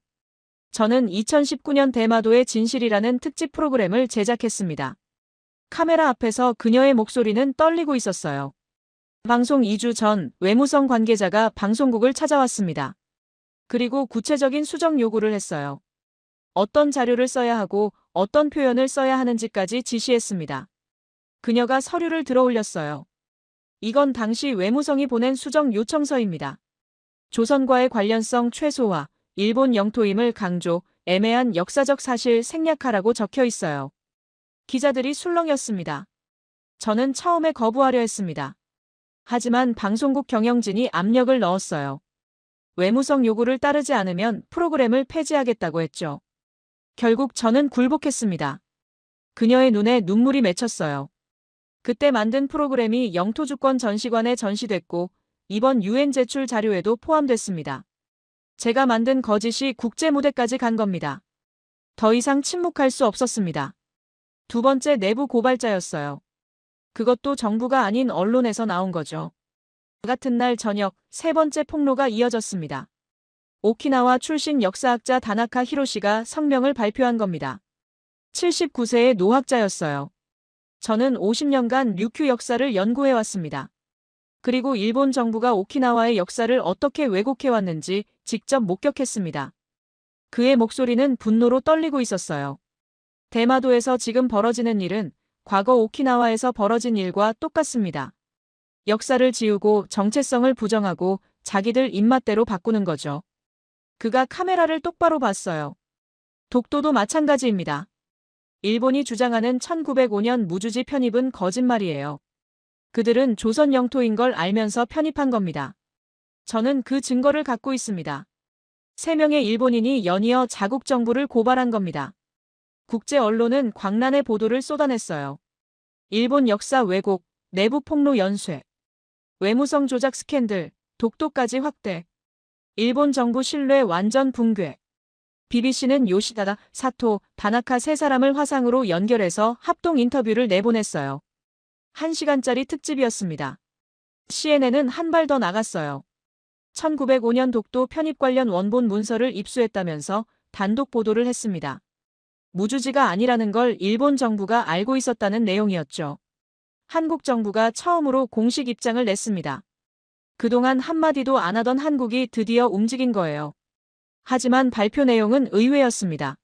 저는 2019년 대마도의 진실이라는 특집 프로그램을 제작했습니다. 카메라 앞에서 그녀의 목소리는 떨리고 있었어요. 방송 2주 전 외무성 관계자가 방송국을 찾아왔습니다. 그리고 구체적인 수정 요구를 했어요. 어떤 자료를 써야 하고 어떤 표현을 써야 하는지까지 지시했습니다. 그녀가 서류를 들어올렸어요. 이건 당시 외무성이 보낸 수정 요청서입니다. 조선과의 관련성 최소화, 일본 영토임을 강조, 애매한 역사적 사실 생략하라고 적혀 있어요. 기자들이 술렁였습니다. 저는 처음에 거부하려 했습니다. 하지만 방송국 경영진이 압력을 넣었어요. 외무성 요구를 따르지 않으면 프로그램을 폐지하겠다고 했죠. 결국 저는 굴복했습니다. 그녀의 눈에 눈물이 맺혔어요. 그때 만든 프로그램이 영토주권 전시관에 전시됐고 이번 UN 제출 자료에도 포함됐습니다. 제가 만든 거짓이 국제무대까지 간 겁니다. 더 이상 침묵할 수 없었습니다. 두 번째 내부 고발자였어요. 그것도 정부가 아닌 언론에서 나온 거죠. 같은 날 저녁 세 번째 폭로가 이어졌습니다. 오키나와 출신 역사학자 다나카 히로시가 성명을 발표한 겁니다. 79세의 노학자였어요. 저는 50년간 류큐 역사를 연구해왔습니다. 그리고 일본 정부가 오키나와의 역사를 어떻게 왜곡해왔는지 직접 목격했습니다. 그의 목소리는 분노로 떨리고 있었어요. 대마도에서 지금 벌어지는 일은 과거 오키나와에서 벌어진 일과 똑같습니다. 역사를 지우고 정체성을 부정하고 자기들 입맛대로 바꾸는 거죠. 그가 카메라를 똑바로 봤어요. 독도도 마찬가지입니다. 일본이 주장하는 1905년 무주지 편입은 거짓말이에요. 그들은 조선 영토인 걸 알면서 편입한 겁니다. 저는 그 증거를 갖고 있습니다. 3명의 일본인이 연이어 자국 정부를 고발한 겁니다. 국제 언론은 광란의 보도를 쏟아냈어요. 일본 역사 왜곡, 내부 폭로 연쇄, 외무성 조작 스캔들, 독도까지 확대, 일본 정부 신뢰 완전 붕괴. BBC는 요시다다, 사토, 다나카 세 사람을 화상으로 연결해서 합동 인터뷰를 내보냈어요. 1시간짜리 특집이었습니다. CNN은 한 발 더 나갔어요. 1905년 독도 편입 관련 원본 문서를 입수했다면서 단독 보도를 했습니다. 무주지가 아니라는 걸 일본 정부가 알고 있었다는 내용이었죠. 한국 정부가 처음으로 공식 입장을 냈습니다. 그동안 한마디도 안 하던 한국이 드디어 움직인 거예요. 하지만 발표 내용은 의외였습니다.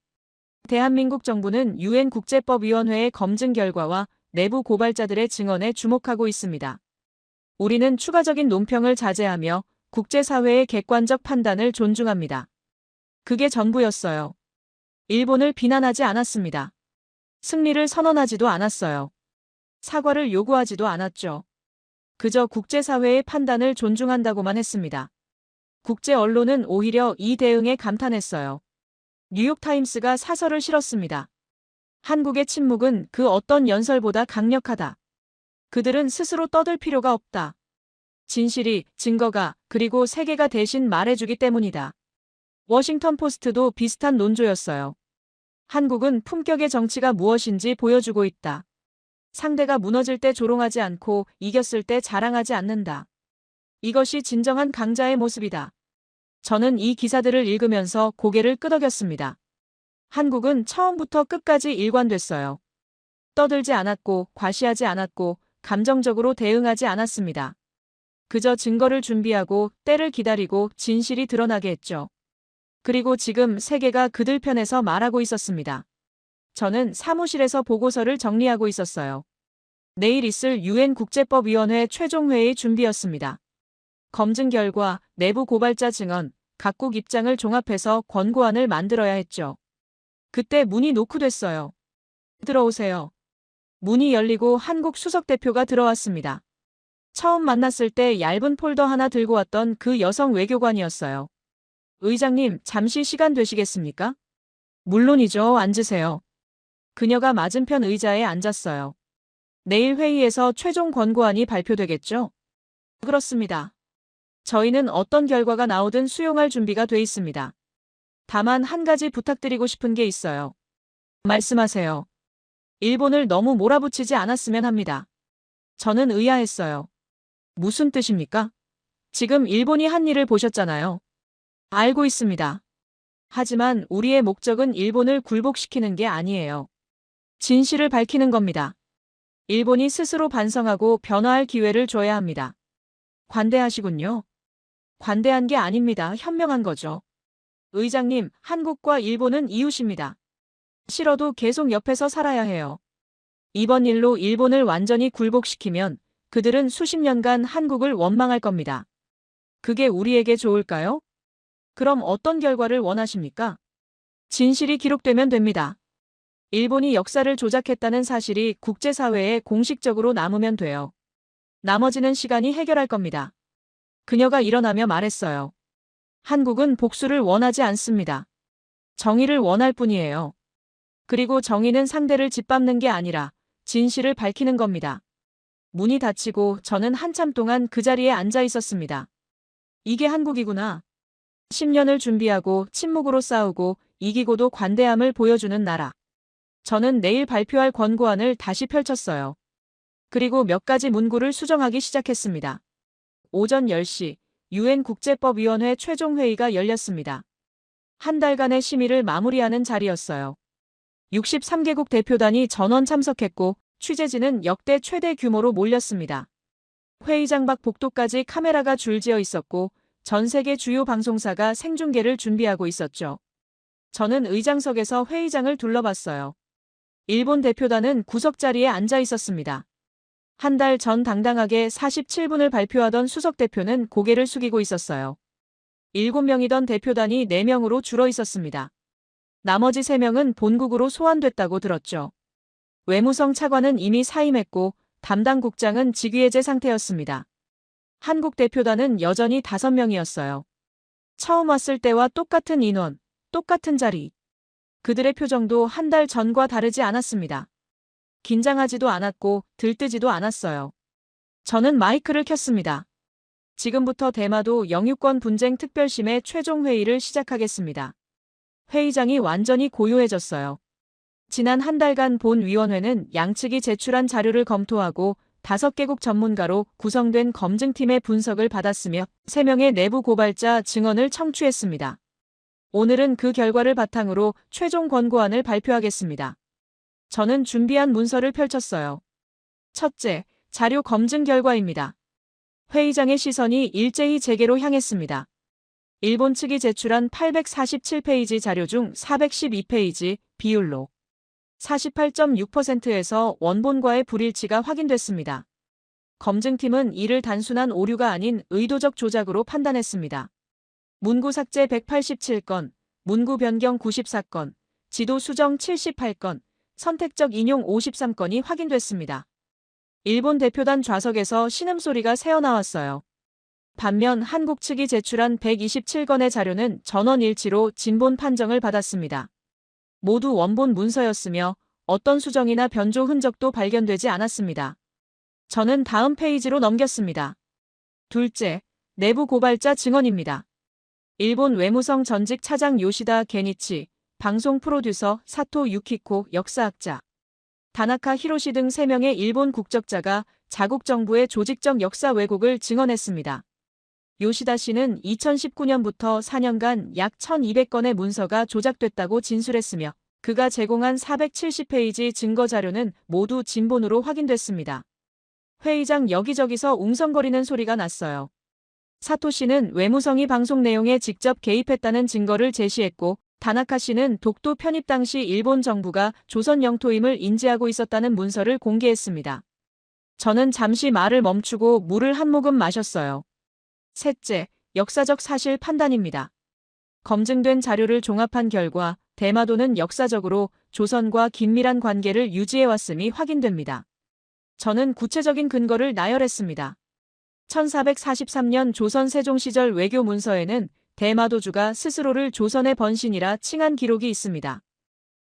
대한민국 정부는 UN 국제법위원회의 검증 결과와 내부 고발자들의 증언에 주목하고 있습니다. 우리는 추가적인 논평을 자제하며 국제사회의 객관적 판단을 존중합니다. 그게 전부였어요. 일본을 비난하지 않았습니다. 승리를 선언하지도 않았어요. 사과를 요구하지도 않았죠. 그저 국제사회의 판단을 존중한다고만 했습니다. 국제 언론은 오히려 이 대응에 감탄했어요. 뉴욕타임스가 사설을 실었습니다. 한국의 침묵은 그 어떤 연설보다 강력하다. 그들은 스스로 떠들 필요가 없다. 진실이, 증거가, 그리고 세계가 대신 말해주기 때문이다. 워싱턴 포스트도 비슷한 논조였어요. 한국은 품격의 정치가 무엇인지 보여주고 있다. 상대가 무너질 때 조롱하지 않고 이겼을 때 자랑하지 않는다. 이것이 진정한 강자의 모습이다. 저는 이 기사들을 읽으면서 고개를 끄덕였습니다. 한국은 처음부터 끝까지 일관됐어요. 떠들지 않았고 과시하지 않았고 감정적으로 대응하지 않았습니다. 그저 증거를 준비하고 때를 기다리고 진실이 드러나게 했죠. 그리고 지금 세계가 그들 편에서 말하고 있었습니다. 저는 사무실에서 보고서를 정리하고 있었어요. 내일 있을 UN 국제법위원회 최종 회의 준비였습니다. 검증 결과, 내부 고발자 증언, 각국 입장을 종합해서 권고안을 만들어야 했죠. 그때 문이 노크됐어요. 들어오세요. 문이 열리고 한국 수석 대표가 들어왔습니다. 처음 만났을 때 얇은 폴더 하나 들고 왔던 그 여성 외교관이었어요. 의장님, 잠시 시간 되시겠습니까? 물론이죠. 앉으세요. 그녀가 맞은편 의자에 앉았어요. 내일 회의에서 최종 권고안이 발표되겠죠? 그렇습니다. 저희는 어떤 결과가 나오든 수용할 준비가 돼 있습니다. 다만 한 가지 부탁드리고 싶은 게 있어요. 말씀하세요. 일본을 너무 몰아붙이지 않았으면 합니다. 저는 의아했어요. 무슨 뜻입니까? 지금 일본이 한 일을 보셨잖아요. 알고 있습니다. 하지만 우리의 목적은 일본을 굴복시키는 게 아니에요. 진실을 밝히는 겁니다. 일본이 스스로 반성하고 변화할 기회를 줘야 합니다. 관대하시군요. 관대한 게 아닙니다. 현명한 거죠. 의장님, 한국과 일본은 이웃입니다. 싫어도 계속 옆에서 살아야 해요. 이번 일로 일본을 완전히 굴복시키면 그들은 수십 년간 한국을 원망할 겁니다. 그게 우리에게 좋을까요? 그럼 어떤 결과를 원하십니까? 진실이 기록되면 됩니다. 일본이 역사를 조작했다는 사실이 국제사회에 공식적으로 남으면 돼요. 나머지는 시간이 해결할 겁니다. 그녀가 일어나며 말했어요. 한국은 복수를 원하지 않습니다. 정의를 원할 뿐이에요. 그리고 정의는 상대를 짓밟는 게 아니라 진실을 밝히는 겁니다. 문이 닫히고 저는 한참 동안 그 자리에 앉아 있었습니다. 이게 한국이구나. 10년을 준비하고 침묵으로 싸우고 이기고도 관대함을 보여주는 나라. 저는 내일 발표할 권고안을 다시 펼쳤어요. 그리고 몇 가지 문구를 수정하기 시작했습니다. 오전 10시 유엔 국제법위원회 최종 회의가 열렸습니다. 한 달간의 심의를 마무리하는 자리였어요. 63개국 대표단이 전원 참석했고 취재진은 역대 최대 규모로 몰렸습니다. 회의장 밖 복도까지 카메라가 줄지어 있었고 전 세계 주요 방송사가 생중계를 준비하고 있었죠. 저는 의장석에서 회의장을 둘러봤어요. 일본 대표단은 구석자리에 앉아 있었습니다. 한 달 전 당당하게 47분을 발표하던 수석 대표는 고개를 숙이고 있었어요. 7명이던 대표단이 4명으로 줄어 있었습니다. 나머지 3명은 본국으로 소환됐다고 들었죠. 외무성 차관은 이미 사임했고 담당 국장은 직위해제 상태였습니다. 한국 대표단은 여전히 5명이었어요. 처음 왔을 때와 똑같은 인원, 똑같은 자리. 그들의 표정도 한 달 전과 다르지 않았습니다. 긴장하지도 않았고 들뜨지도 않았어요. 저는 마이크를 켰습니다. 지금부터 대마도 영유권 분쟁 특별심의 최종 회의를 시작하겠습니다. 회의장이 완전히 고요해졌어요. 지난 한 달간 본위원회는 양측이 제출한 자료를 검토하고 5개국 전문가로 구성된 검증팀의 분석을 받았으며 3명의 내부 고발자 증언을 청취했습니다. 오늘은 그 결과를 바탕으로 최종 권고안을 발표하겠습니다. 저는 준비한 문서를 펼쳤어요. 첫째, 자료 검증 결과입니다. 회의장의 시선이 일제히 제게로 향했습니다. 일본 측이 제출한 847페이지 자료 중 412페이지 비율로 48.6%에서 원본과의 불일치가 확인됐습니다. 검증팀은 이를 단순한 오류가 아닌 의도적 조작으로 판단했습니다. 문구 삭제 187건, 문구 변경 94건, 지도 수정 78건, 선택적 인용 53건이 확인됐습니다. 일본 대표단 좌석에서 신음소리가 새어나왔어요. 반면 한국 측이 제출한 127건의 자료는 전원 일치로 진본 판정을 받았습니다. 모두 원본 문서였으며 어떤 수정이나 변조 흔적도 발견되지 않았습니다. 저는 다음 페이지로 넘겼습니다. 둘째, 내부 고발자 증언입니다. 일본 외무성 전직 차장 요시다 게니치, 방송 프로듀서 사토 유키코 역사학자, 다나카 히로시 등 3명의 일본 국적자가 자국 정부의 조직적 역사 왜곡을 증언했습니다. 요시다 씨는 2019년부터 4년간 약 1200건의 문서가 조작됐다고 진술했으며 그가 제공한 470페이지 증거 자료는 모두 진본으로 확인됐습니다. 회의장 여기저기서 웅성거리는 소리가 났어요. 사토 씨는 외무성이 방송 내용에 직접 개입했다는 증거를 제시했고 다나카 씨는 독도 편입 당시 일본 정부가 조선 영토임을 인지하고 있었다는 문서를 공개했습니다. 저는 잠시 말을 멈추고 물을 한 모금 마셨어요. 셋째, 역사적 사실 판단입니다. 검증된 자료를 종합한 결과 대마도는 역사적으로 조선과 긴밀한 관계를 유지해왔음이 확인됩니다. 저는 구체적인 근거를 나열했습니다. 1443년 조선 세종 시절 외교 문서에는 대마도주가 스스로를 조선의 번신이라 칭한 기록이 있습니다.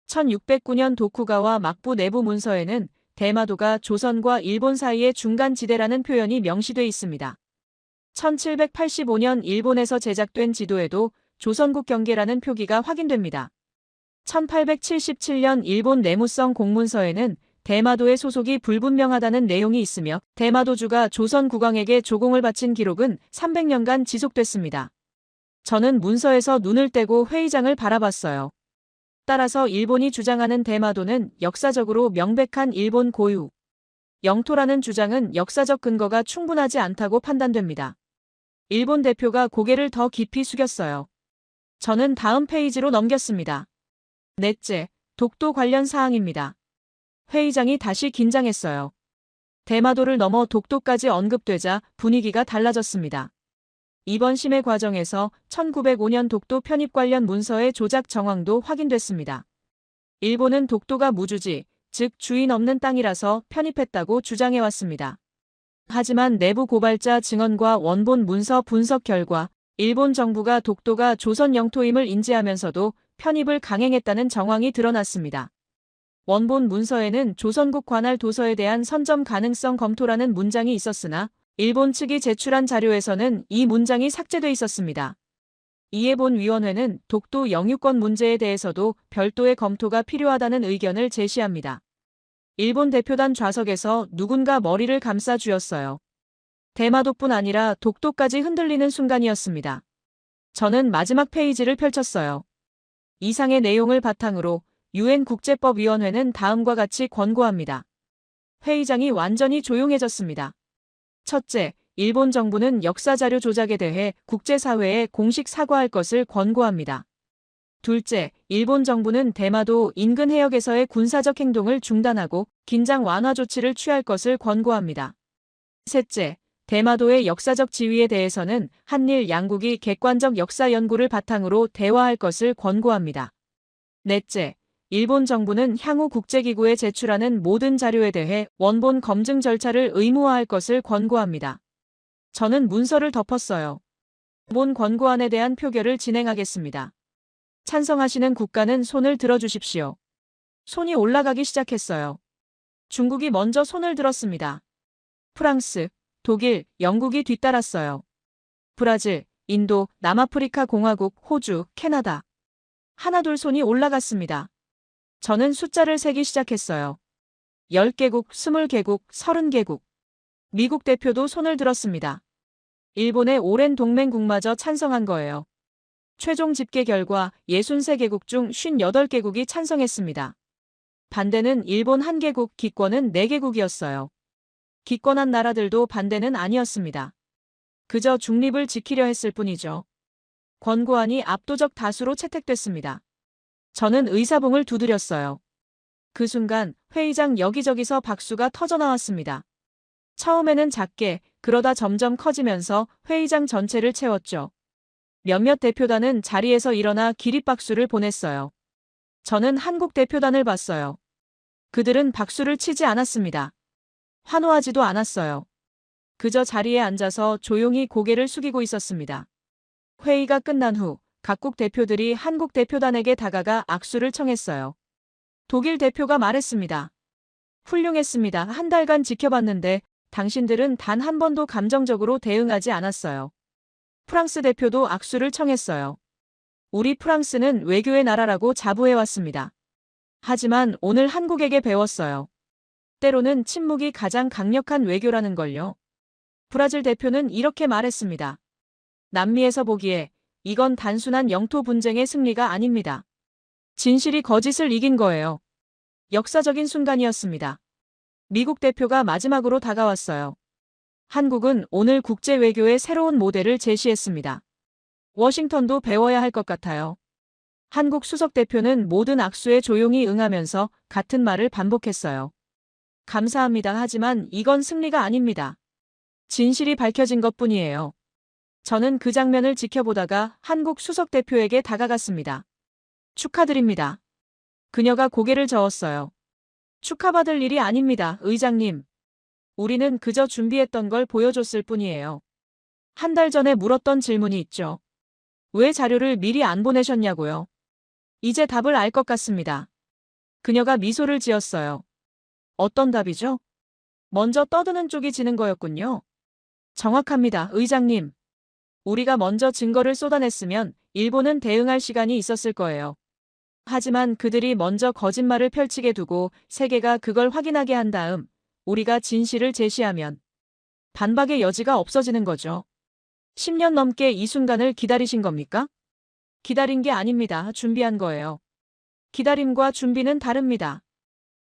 1609년 도쿠가와 막부 내부 문서에는 대마도가 조선과 일본 사이의 중간 지대라는 표현이 명시돼 있습니다. 1785년 일본에서 제작된 지도에도 조선국 경계라는 표기가 확인됩니다. 1877년 일본 내무성 공문서에는 대마도의 소속이 불분명하다는 내용이 있으며 대마도주가 조선 국왕에게 조공을 바친 기록은 300년간 지속됐습니다. 저는 문서에서 눈을 떼고 회의장을 바라봤어요. 따라서 일본이 주장하는 대마도는 역사적으로 명백한 일본 고유 영토라는 주장은 역사적 근거가 충분하지 않다고 판단됩니다. 일본 대표가 고개를 더 깊이 숙였어요. 저는 다음 페이지로 넘겼습니다. 넷째, 독도 관련 사항입니다. 회의장이 다시 긴장했어요. 대마도를 넘어 독도까지 언급되자 분위기가 달라졌습니다. 이번 심의 과정에서 1905년 독도 편입 관련 문서의 조작 정황도 확인됐습니다. 일본은 독도가 무주지, 즉 주인 없는 땅이라서 편입했다고 주장해왔습니다. 하지만 내부 고발자 증언과 원본 문서 분석 결과 일본 정부가 독도가 조선 영토임을 인지하면서도 편입을 강행했다는 정황이 드러났습니다. 원본 문서에는 조선국 관할 도서에 대한 선점 가능성 검토라는 문장이 있었으나 일본 측이 제출한 자료에서는 이 문장이 삭제돼 있었습니다. 이에 본 위원회는 독도 영유권 문제에 대해서도 별도의 검토가 필요하다는 의견을 제시합니다. 일본 대표단 좌석에서 누군가 머리를 감싸 쥐었어요. 대마도뿐 아니라 독도까지 흔들리는 순간이었습니다. 저는 마지막 페이지를 펼쳤어요. 이상의 내용을 바탕으로 유엔 국제법위원회는 다음과 같이 권고합니다. 회의장이 완전히 조용해졌습니다. 첫째, 일본 정부는 역사자료 조작에 대해 국제사회에 공식 사과할 것을 권고합니다. 둘째, 일본 정부는 대마도 인근 해역에서의 군사적 행동을 중단하고 긴장 완화 조치를 취할 것을 권고합니다. 셋째, 대마도의 역사적 지위에 대해서는 한일 양국이 객관적 역사 연구를 바탕으로 대화할 것을 권고합니다. 넷째, 일본 정부는 향후 국제기구에 제출하는 모든 자료에 대해 원본 검증 절차를 의무화할 것을 권고합니다. 저는 문서를 덮었어요. 본 권고안에 대한 표결을 진행하겠습니다. 찬성하시는 국가는 손을 들어주십시오. 손이 올라가기 시작했어요. 중국이 먼저 손을 들었습니다. 프랑스, 독일, 영국이 뒤따랐어요. 브라질, 인도, 남아프리카 공화국, 호주, 캐나다. 하나둘 손이 올라갔습니다. 저는 숫자를 세기 시작했어요. 10개국, 20개국, 30개국. 미국 대표도 손을 들었습니다. 일본의 오랜 동맹국마저 찬성한 거예요. 최종 집계 결과 63개국 중 58개국이 찬성했습니다. 반대는 일본 1개국, 기권은 4개국이었어요. 기권한 나라들도 반대는 아니었습니다. 그저 중립을 지키려 했을 뿐이죠. 권고안이 압도적 다수로 채택됐습니다. 저는 의사봉을 두드렸어요. 그 순간 회의장 여기저기서 박수가 터져나왔습니다. 처음에는 작게, 그러다 점점 커지면서 회의장 전체를 채웠죠. 몇몇 대표단은 자리에서 일어나 기립박수를 보냈어요. 저는 한국 대표단을 봤어요. 그들은 박수를 치지 않았습니다. 환호하지도 않았어요. 그저 자리에 앉아서 조용히 고개를 숙이고 있었습니다. 회의가 끝난 후 각국 대표들이 한국 대표단에게 다가가 악수를 청했어요. 독일 대표가 말했습니다. 훌륭했습니다. 한 달간 지켜봤는데 당신들은 단 한 번도 감정적으로 대응하지 않았어요. 프랑스 대표도 악수를 청했어요. 우리 프랑스는 외교의 나라라고 자부해왔습니다. 하지만 오늘 한국에게 배웠어요. 때로는 침묵이 가장 강력한 외교라는 걸요. 브라질 대표는 이렇게 말했습니다. 남미에서 보기에 이건 단순한 영토 분쟁의 승리가 아닙니다. 진실이 거짓을 이긴 거예요. 역사적인 순간이었습니다. 미국 대표가 마지막으로 다가왔어요. 한국은 오늘 국제 외교의 새로운 모델을 제시했습니다. 워싱턴도 배워야 할 것 같아요. 한국 수석 대표는 모든 악수에 조용히 응하면서 같은 말을 반복했어요. 감사합니다. 하지만 이건 승리가 아닙니다. 진실이 밝혀진 것뿐이에요. 저는 그 장면을 지켜보다가 한국 수석 대표에게 다가갔습니다. 축하드립니다. 그녀가 고개를 저었어요. 축하받을 일이 아닙니다, 의장님. 우리는 그저 준비했던 걸 보여줬을 뿐이에요. 한 달 전에 물었던 질문이 있죠. 왜 자료를 미리 안 보내셨냐고요? 이제 답을 알 것 같습니다. 그녀가 미소를 지었어요. 어떤 답이죠? 먼저 떠드는 쪽이 지는 거였군요. 정확합니다, 의장님. 우리가 먼저 증거를 쏟아냈으면 일본은 대응할 시간이 있었을 거예요. 하지만 그들이 먼저 거짓말을 펼치게 두고 세계가 그걸 확인하게 한 다음 우리가 진실을 제시하면 반박의 여지가 없어지는 거죠. 10년 넘게 이 순간을 기다리신 겁니까? 기다린 게 아닙니다. 준비한 거예요. 기다림과 준비는 다릅니다.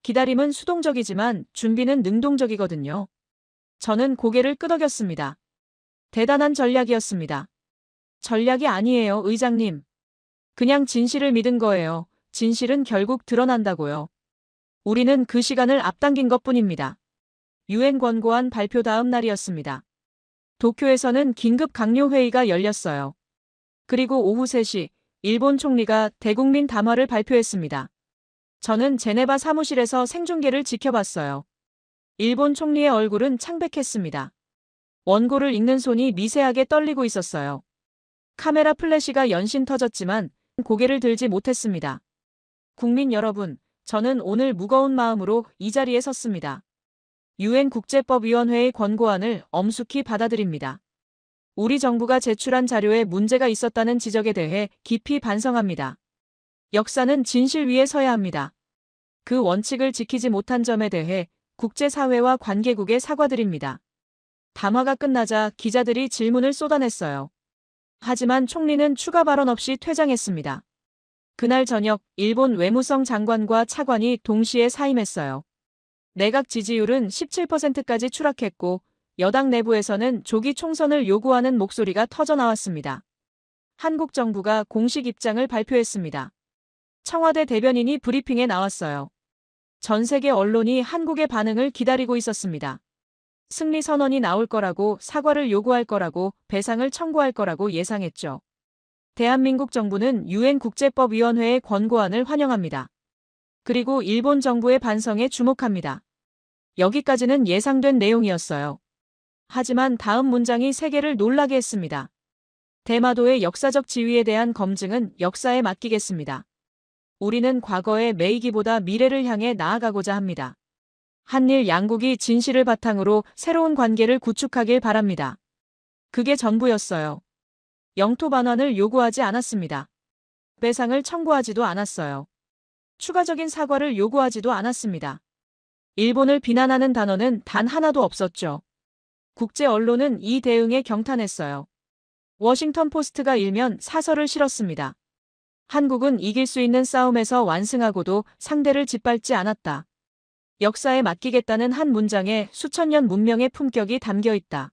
기다림은 수동적이지만 준비는 능동적이거든요. 저는 고개를 끄덕였습니다. 대단한 전략이었습니다. 전략이 아니에요, 의장님. 그냥 진실을 믿은 거예요. 진실은 결국 드러난다고요. 우리는 그 시간을 앞당긴 것뿐입니다. 유엔 권고안 발표 다음 날이었습니다. 도쿄에서는 긴급 강요회의가 열렸어요. 그리고 오후 3시 일본 총리가 대국민 담화를 발표했습니다. 저는 제네바 사무실에서 생중계를 지켜봤어요. 일본 총리의 얼굴은 창백했습니다. 원고를 읽는 손이 미세하게 떨리고 있었어요. 카메라 플래시가 연신 터졌지만 고개를 들지 못했습니다. 국민 여러분, 저는 오늘 무거운 마음으로 이 자리에 섰습니다. 유엔 국제법위원회의 권고안을 엄숙히 받아들입니다. 우리 정부가 제출한 자료에 문제가 있었다는 지적에 대해 깊이 반성합니다. 역사는 진실 위에 서야 합니다. 그 원칙을 지키지 못한 점에 대해 국제사회와 관계국에 사과드립니다. 담화가 끝나자 기자들이 질문을 쏟아냈어요. 하지만 총리는 추가 발언 없이 퇴장했습니다. 그날 저녁 일본 외무성 장관과 차관이 동시에 사임했어요. 내각 지지율은 17%까지 추락했고 여당 내부에서는 조기 총선을 요구하는 목소리가 터져나왔습니다. 한국 정부가 공식 입장을 발표했습니다. 청와대 대변인이 브리핑에 나왔어요. 전 세계 언론이 한국의 반응을 기다리고 있었습니다. 승리 선언이 나올 거라고, 사과를 요구할 거라고, 배상을 청구할 거라고 예상했죠. 대한민국 정부는 유엔 국제법위원회의 권고안을 환영합니다. 그리고 일본 정부의 반성에 주목합니다. 여기까지는 예상된 내용이었어요. 하지만 다음 문장이 세계를 놀라게 했습니다. 대마도의 역사적 지위에 대한 검증은 역사에 맡기겠습니다. 우리는 과거의 매이기보다 미래를 향해 나아가고자 합니다. 한일 양국이 진실을 바탕으로 새로운 관계를 구축하길 바랍니다. 그게 전부였어요. 영토 반환을 요구하지 않았습니다. 배상을 청구하지도 않았어요. 추가적인 사과를 요구하지도 않았습니다. 일본을 비난하는 단어는 단 하나도 없었죠. 국제 언론은 이 대응에 경탄했어요. 워싱턴 포스트가 일면 사설을 실었습니다. 한국은 이길 수 있는 싸움에서 완승하고도 상대를 짓밟지 않았다. 역사에 맡기겠다는 한 문장에 수천 년 문명의 품격이 담겨 있다.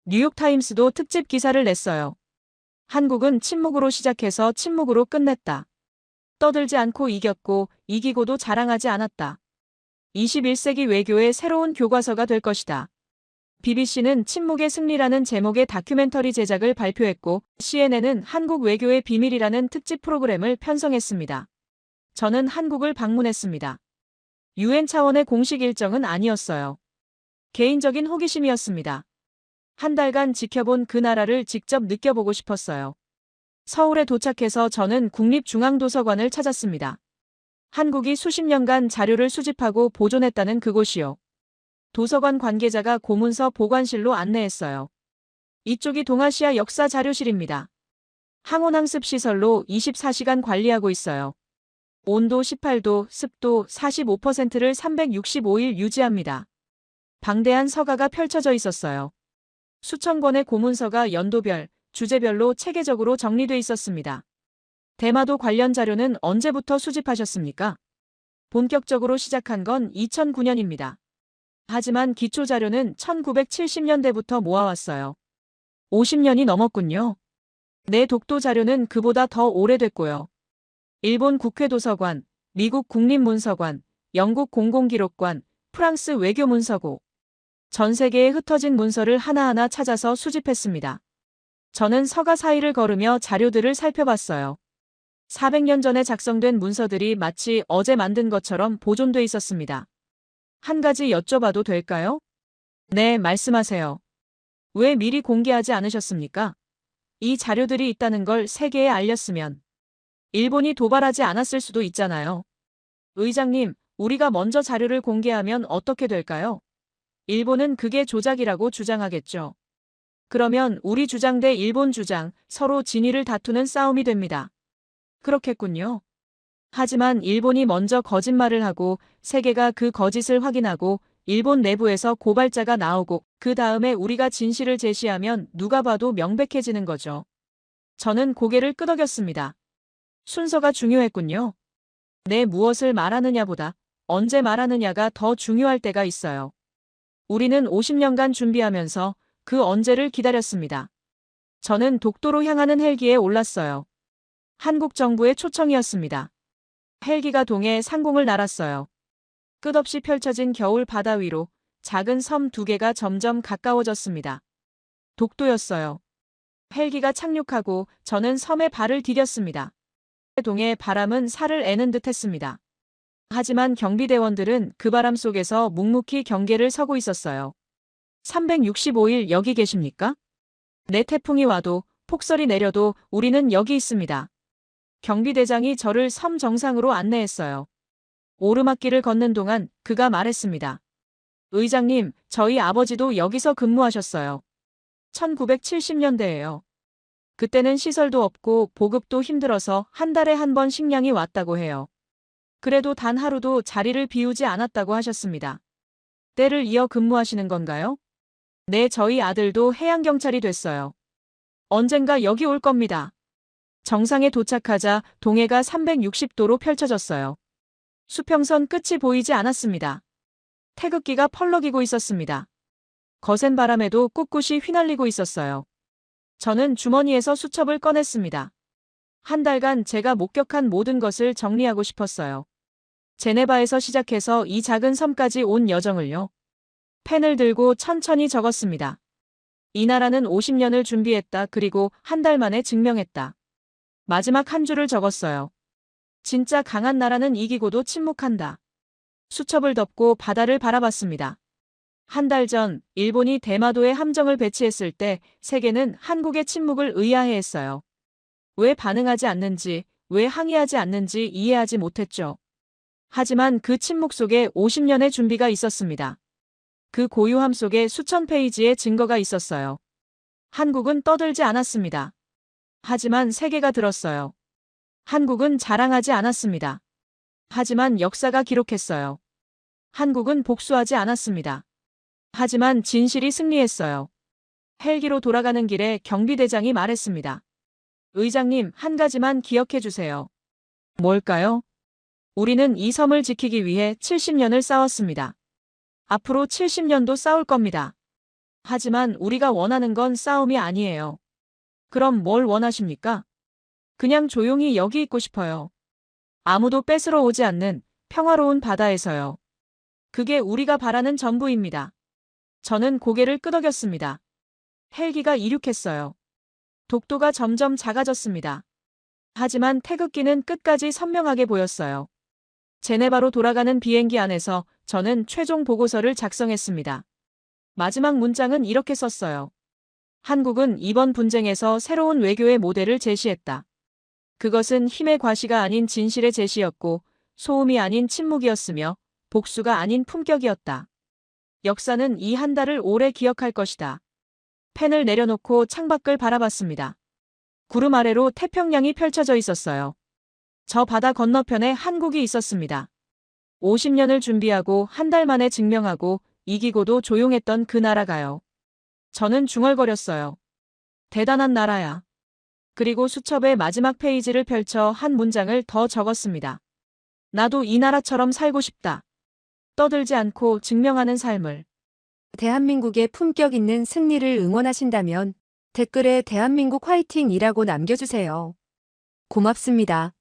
뉴욕타임스도 특집 기사를 냈어요. 한국은 침묵으로 시작해서 침묵으로 끝냈다. 떠들지 않고 이겼고 이기고도 자랑하지 않았다. 21세기 외교의 새로운 교과서가 될 것이다. BBC는 침묵의 승리라는 제목의 다큐멘터리 제작을 발표했고 CNN은 한국 외교의 비밀이라는 특집 프로그램을 편성했습니다. 저는 한국을 방문했습니다. 유엔 차원의 공식 일정은 아니었어요. 개인적인 호기심이었습니다. 한 달간 지켜본 그 나라를 직접 느껴보고 싶었어요. 서울에 도착해서 저는 국립중앙도서관을 찾았습니다. 한국이 수십 년간 자료를 수집하고 보존했다는 그곳이요. 도서관 관계자가 고문서 보관실로 안내했어요. 이쪽이 동아시아 역사 자료실입니다. 항온항습 시설로 24시간 관리하고 있어요. 온도 18도, 습도 45%를 365일 유지합니다. 방대한 서가가 펼쳐져 있었어요. 수천 권의 고문서가 연도별, 주제별로 체계적으로 정리돼 있었습니다. 대마도 관련 자료는 언제부터 수집하셨습니까? 본격적으로 시작한 건 2009년입니다. 하지만 기초 자료는 1970년대부터 모아왔어요. 50년이 넘었군요. 내 독도 자료는 그보다 더 오래됐고요. 일본 국회도서관, 미국 국립문서관, 영국 공공기록관, 프랑스 외교문서고. 전 세계에 흩어진 문서를 하나하나 찾아서 수집했습니다. 저는 서가 사이를 걸으며 자료들을 살펴봤어요. 400년 전에 작성된 문서들이 마치 어제 만든 것처럼 보존돼 있었습니다. 한 가지 여쭤봐도 될까요? 네, 말씀하세요. 왜 미리 공개하지 않으셨습니까? 이 자료들이 있다는 걸 세계에 알렸으면. 일본이 도발하지 않았을 수도 있잖아요. 의장님, 우리가 먼저 자료를 공개하면 어떻게 될까요? 일본은 그게 조작이라고 주장하겠죠. 그러면 우리 주장 대 일본 주장, 서로 진위를 다투는 싸움이 됩니다. 그렇겠군요. 하지만 일본이 먼저 거짓말을 하고 세계가 그 거짓을 확인하고 일본 내부에서 고발자가 나오고 그 다음에 우리가 진실을 제시하면 누가 봐도 명백해지는 거죠. 저는 고개를 끄덕였습니다. 순서가 중요했군요. 내 무엇을 말하느냐보다 언제 말하느냐가 더 중요할 때가 있어요. 우리는 50년간 준비하면서 그 언제를 기다렸습니다. 저는 독도로 향하는 헬기에 올랐어요. 한국 정부의 초청이었습니다. 헬기가 동해 상공을 날았어요. 끝없이 펼쳐진 겨울 바다 위로 작은 섬 2개가 점점 가까워졌습니다. 독도였어요. 헬기가 착륙하고 저는 섬에 발을 디뎠습니다. 동해 바람은 살을 애는 듯 했습니다. 하지만 경비대원들은 그 바람 속에서 묵묵히 경계를 서고 있었어요. 365일 여기 계십니까? 내 태풍이 와도 폭설이 내려도 우리는 여기 있습니다. 경비대장이 저를 섬 정상으로 안내했어요. 오르막길을 걷는 동안 그가 말했습니다. 의장님, 저희 아버지도 여기서 근무하셨어요. 1970년대예요. 그때는 시설도 없고 보급도 힘들어서 한 달에 한 번 식량이 왔다고 해요. 그래도 단 하루도 자리를 비우지 않았다고 하셨습니다. 때를 이어 근무하시는 건가요? 네, 저희 아들도 해양경찰이 됐어요. 언젠가 여기 올 겁니다. 정상에 도착하자 동해가 360도로 펼쳐졌어요. 수평선 끝이 보이지 않았습니다. 태극기가 펄럭이고 있었습니다. 거센 바람에도 꿋꿋이 휘날리고 있었어요. 저는 주머니에서 수첩을 꺼냈습니다. 한 달간 제가 목격한 모든 것을 정리하고 싶었어요. 제네바에서 시작해서 이 작은 섬까지 온 여정을요. 펜을 들고 천천히 적었습니다. 이 나라는 50년을 준비했다. 그리고 한 달 만에 증명했다. 마지막 한 줄을 적었어요. 진짜 강한 나라는 이기고도 침묵한다. 수첩을 덮고 바다를 바라봤습니다. 한 달 전 일본이 대마도에 함정을 배치했을 때 세계는 한국의 침묵을 의아해했어요. 왜 반응하지 않는지, 왜 항의하지 않는지 이해하지 못했죠. 하지만 그 침묵 속에 50년의 준비가 있었습니다. 그 고유함 속에 수천 페이지의 증거가 있었어요. 한국은 떠들지 않았습니다. 하지만 세계가 들었어요. 한국은 자랑하지 않았습니다. 하지만 역사가 기록했어요. 한국은 복수하지 않았습니다. 하지만 진실이 승리했어요. 헬기로 돌아가는 길에 경비대장이 말했습니다. 의장님, 한 가지만 기억해 주세요. 뭘까요? 우리는 이 섬을 지키기 위해 70년을 싸웠습니다. 앞으로 70년도 싸울 겁니다. 하지만 우리가 원하는 건 싸움이 아니에요. 그럼 뭘 원하십니까? 그냥 조용히 여기 있고 싶어요. 아무도 뺏으러 오지 않는 평화로운 바다에서요. 그게 우리가 바라는 전부입니다. 저는 고개를 끄덕였습니다. 헬기가 이륙했어요. 독도가 점점 작아졌습니다. 하지만 태극기는 끝까지 선명하게 보였어요. 제네바로 돌아가는 비행기 안에서 저는 최종 보고서를 작성했습니다. 마지막 문장은 이렇게 썼어요. 한국은 이번 분쟁에서 새로운 외교의 모델을 제시했다. 그것은 힘의 과시가 아닌 진실의 제시였고 소음이 아닌 침묵이었으며 복수가 아닌 품격이었다. 역사는 이 한 달을 오래 기억할 것이다. 펜을 내려놓고 창밖을 바라봤습니다. 구름 아래로 태평양이 펼쳐져 있었어요. 저 바다 건너편에 한국이 있었습니다. 50년을 준비하고 한 달 만에 증명하고 이기고도 조용했던 그 나라가요. 저는 중얼거렸어요. 대단한 나라야. 그리고 수첩의 마지막 페이지를 펼쳐 한 문장을 더 적었습니다. 나도 이 나라처럼 살고 싶다. 떠들지 않고 증명하는 삶을. 대한민국의 품격 있는 승리를 응원하신다면 댓글에 대한민국 화이팅이라고 남겨주세요. 고맙습니다.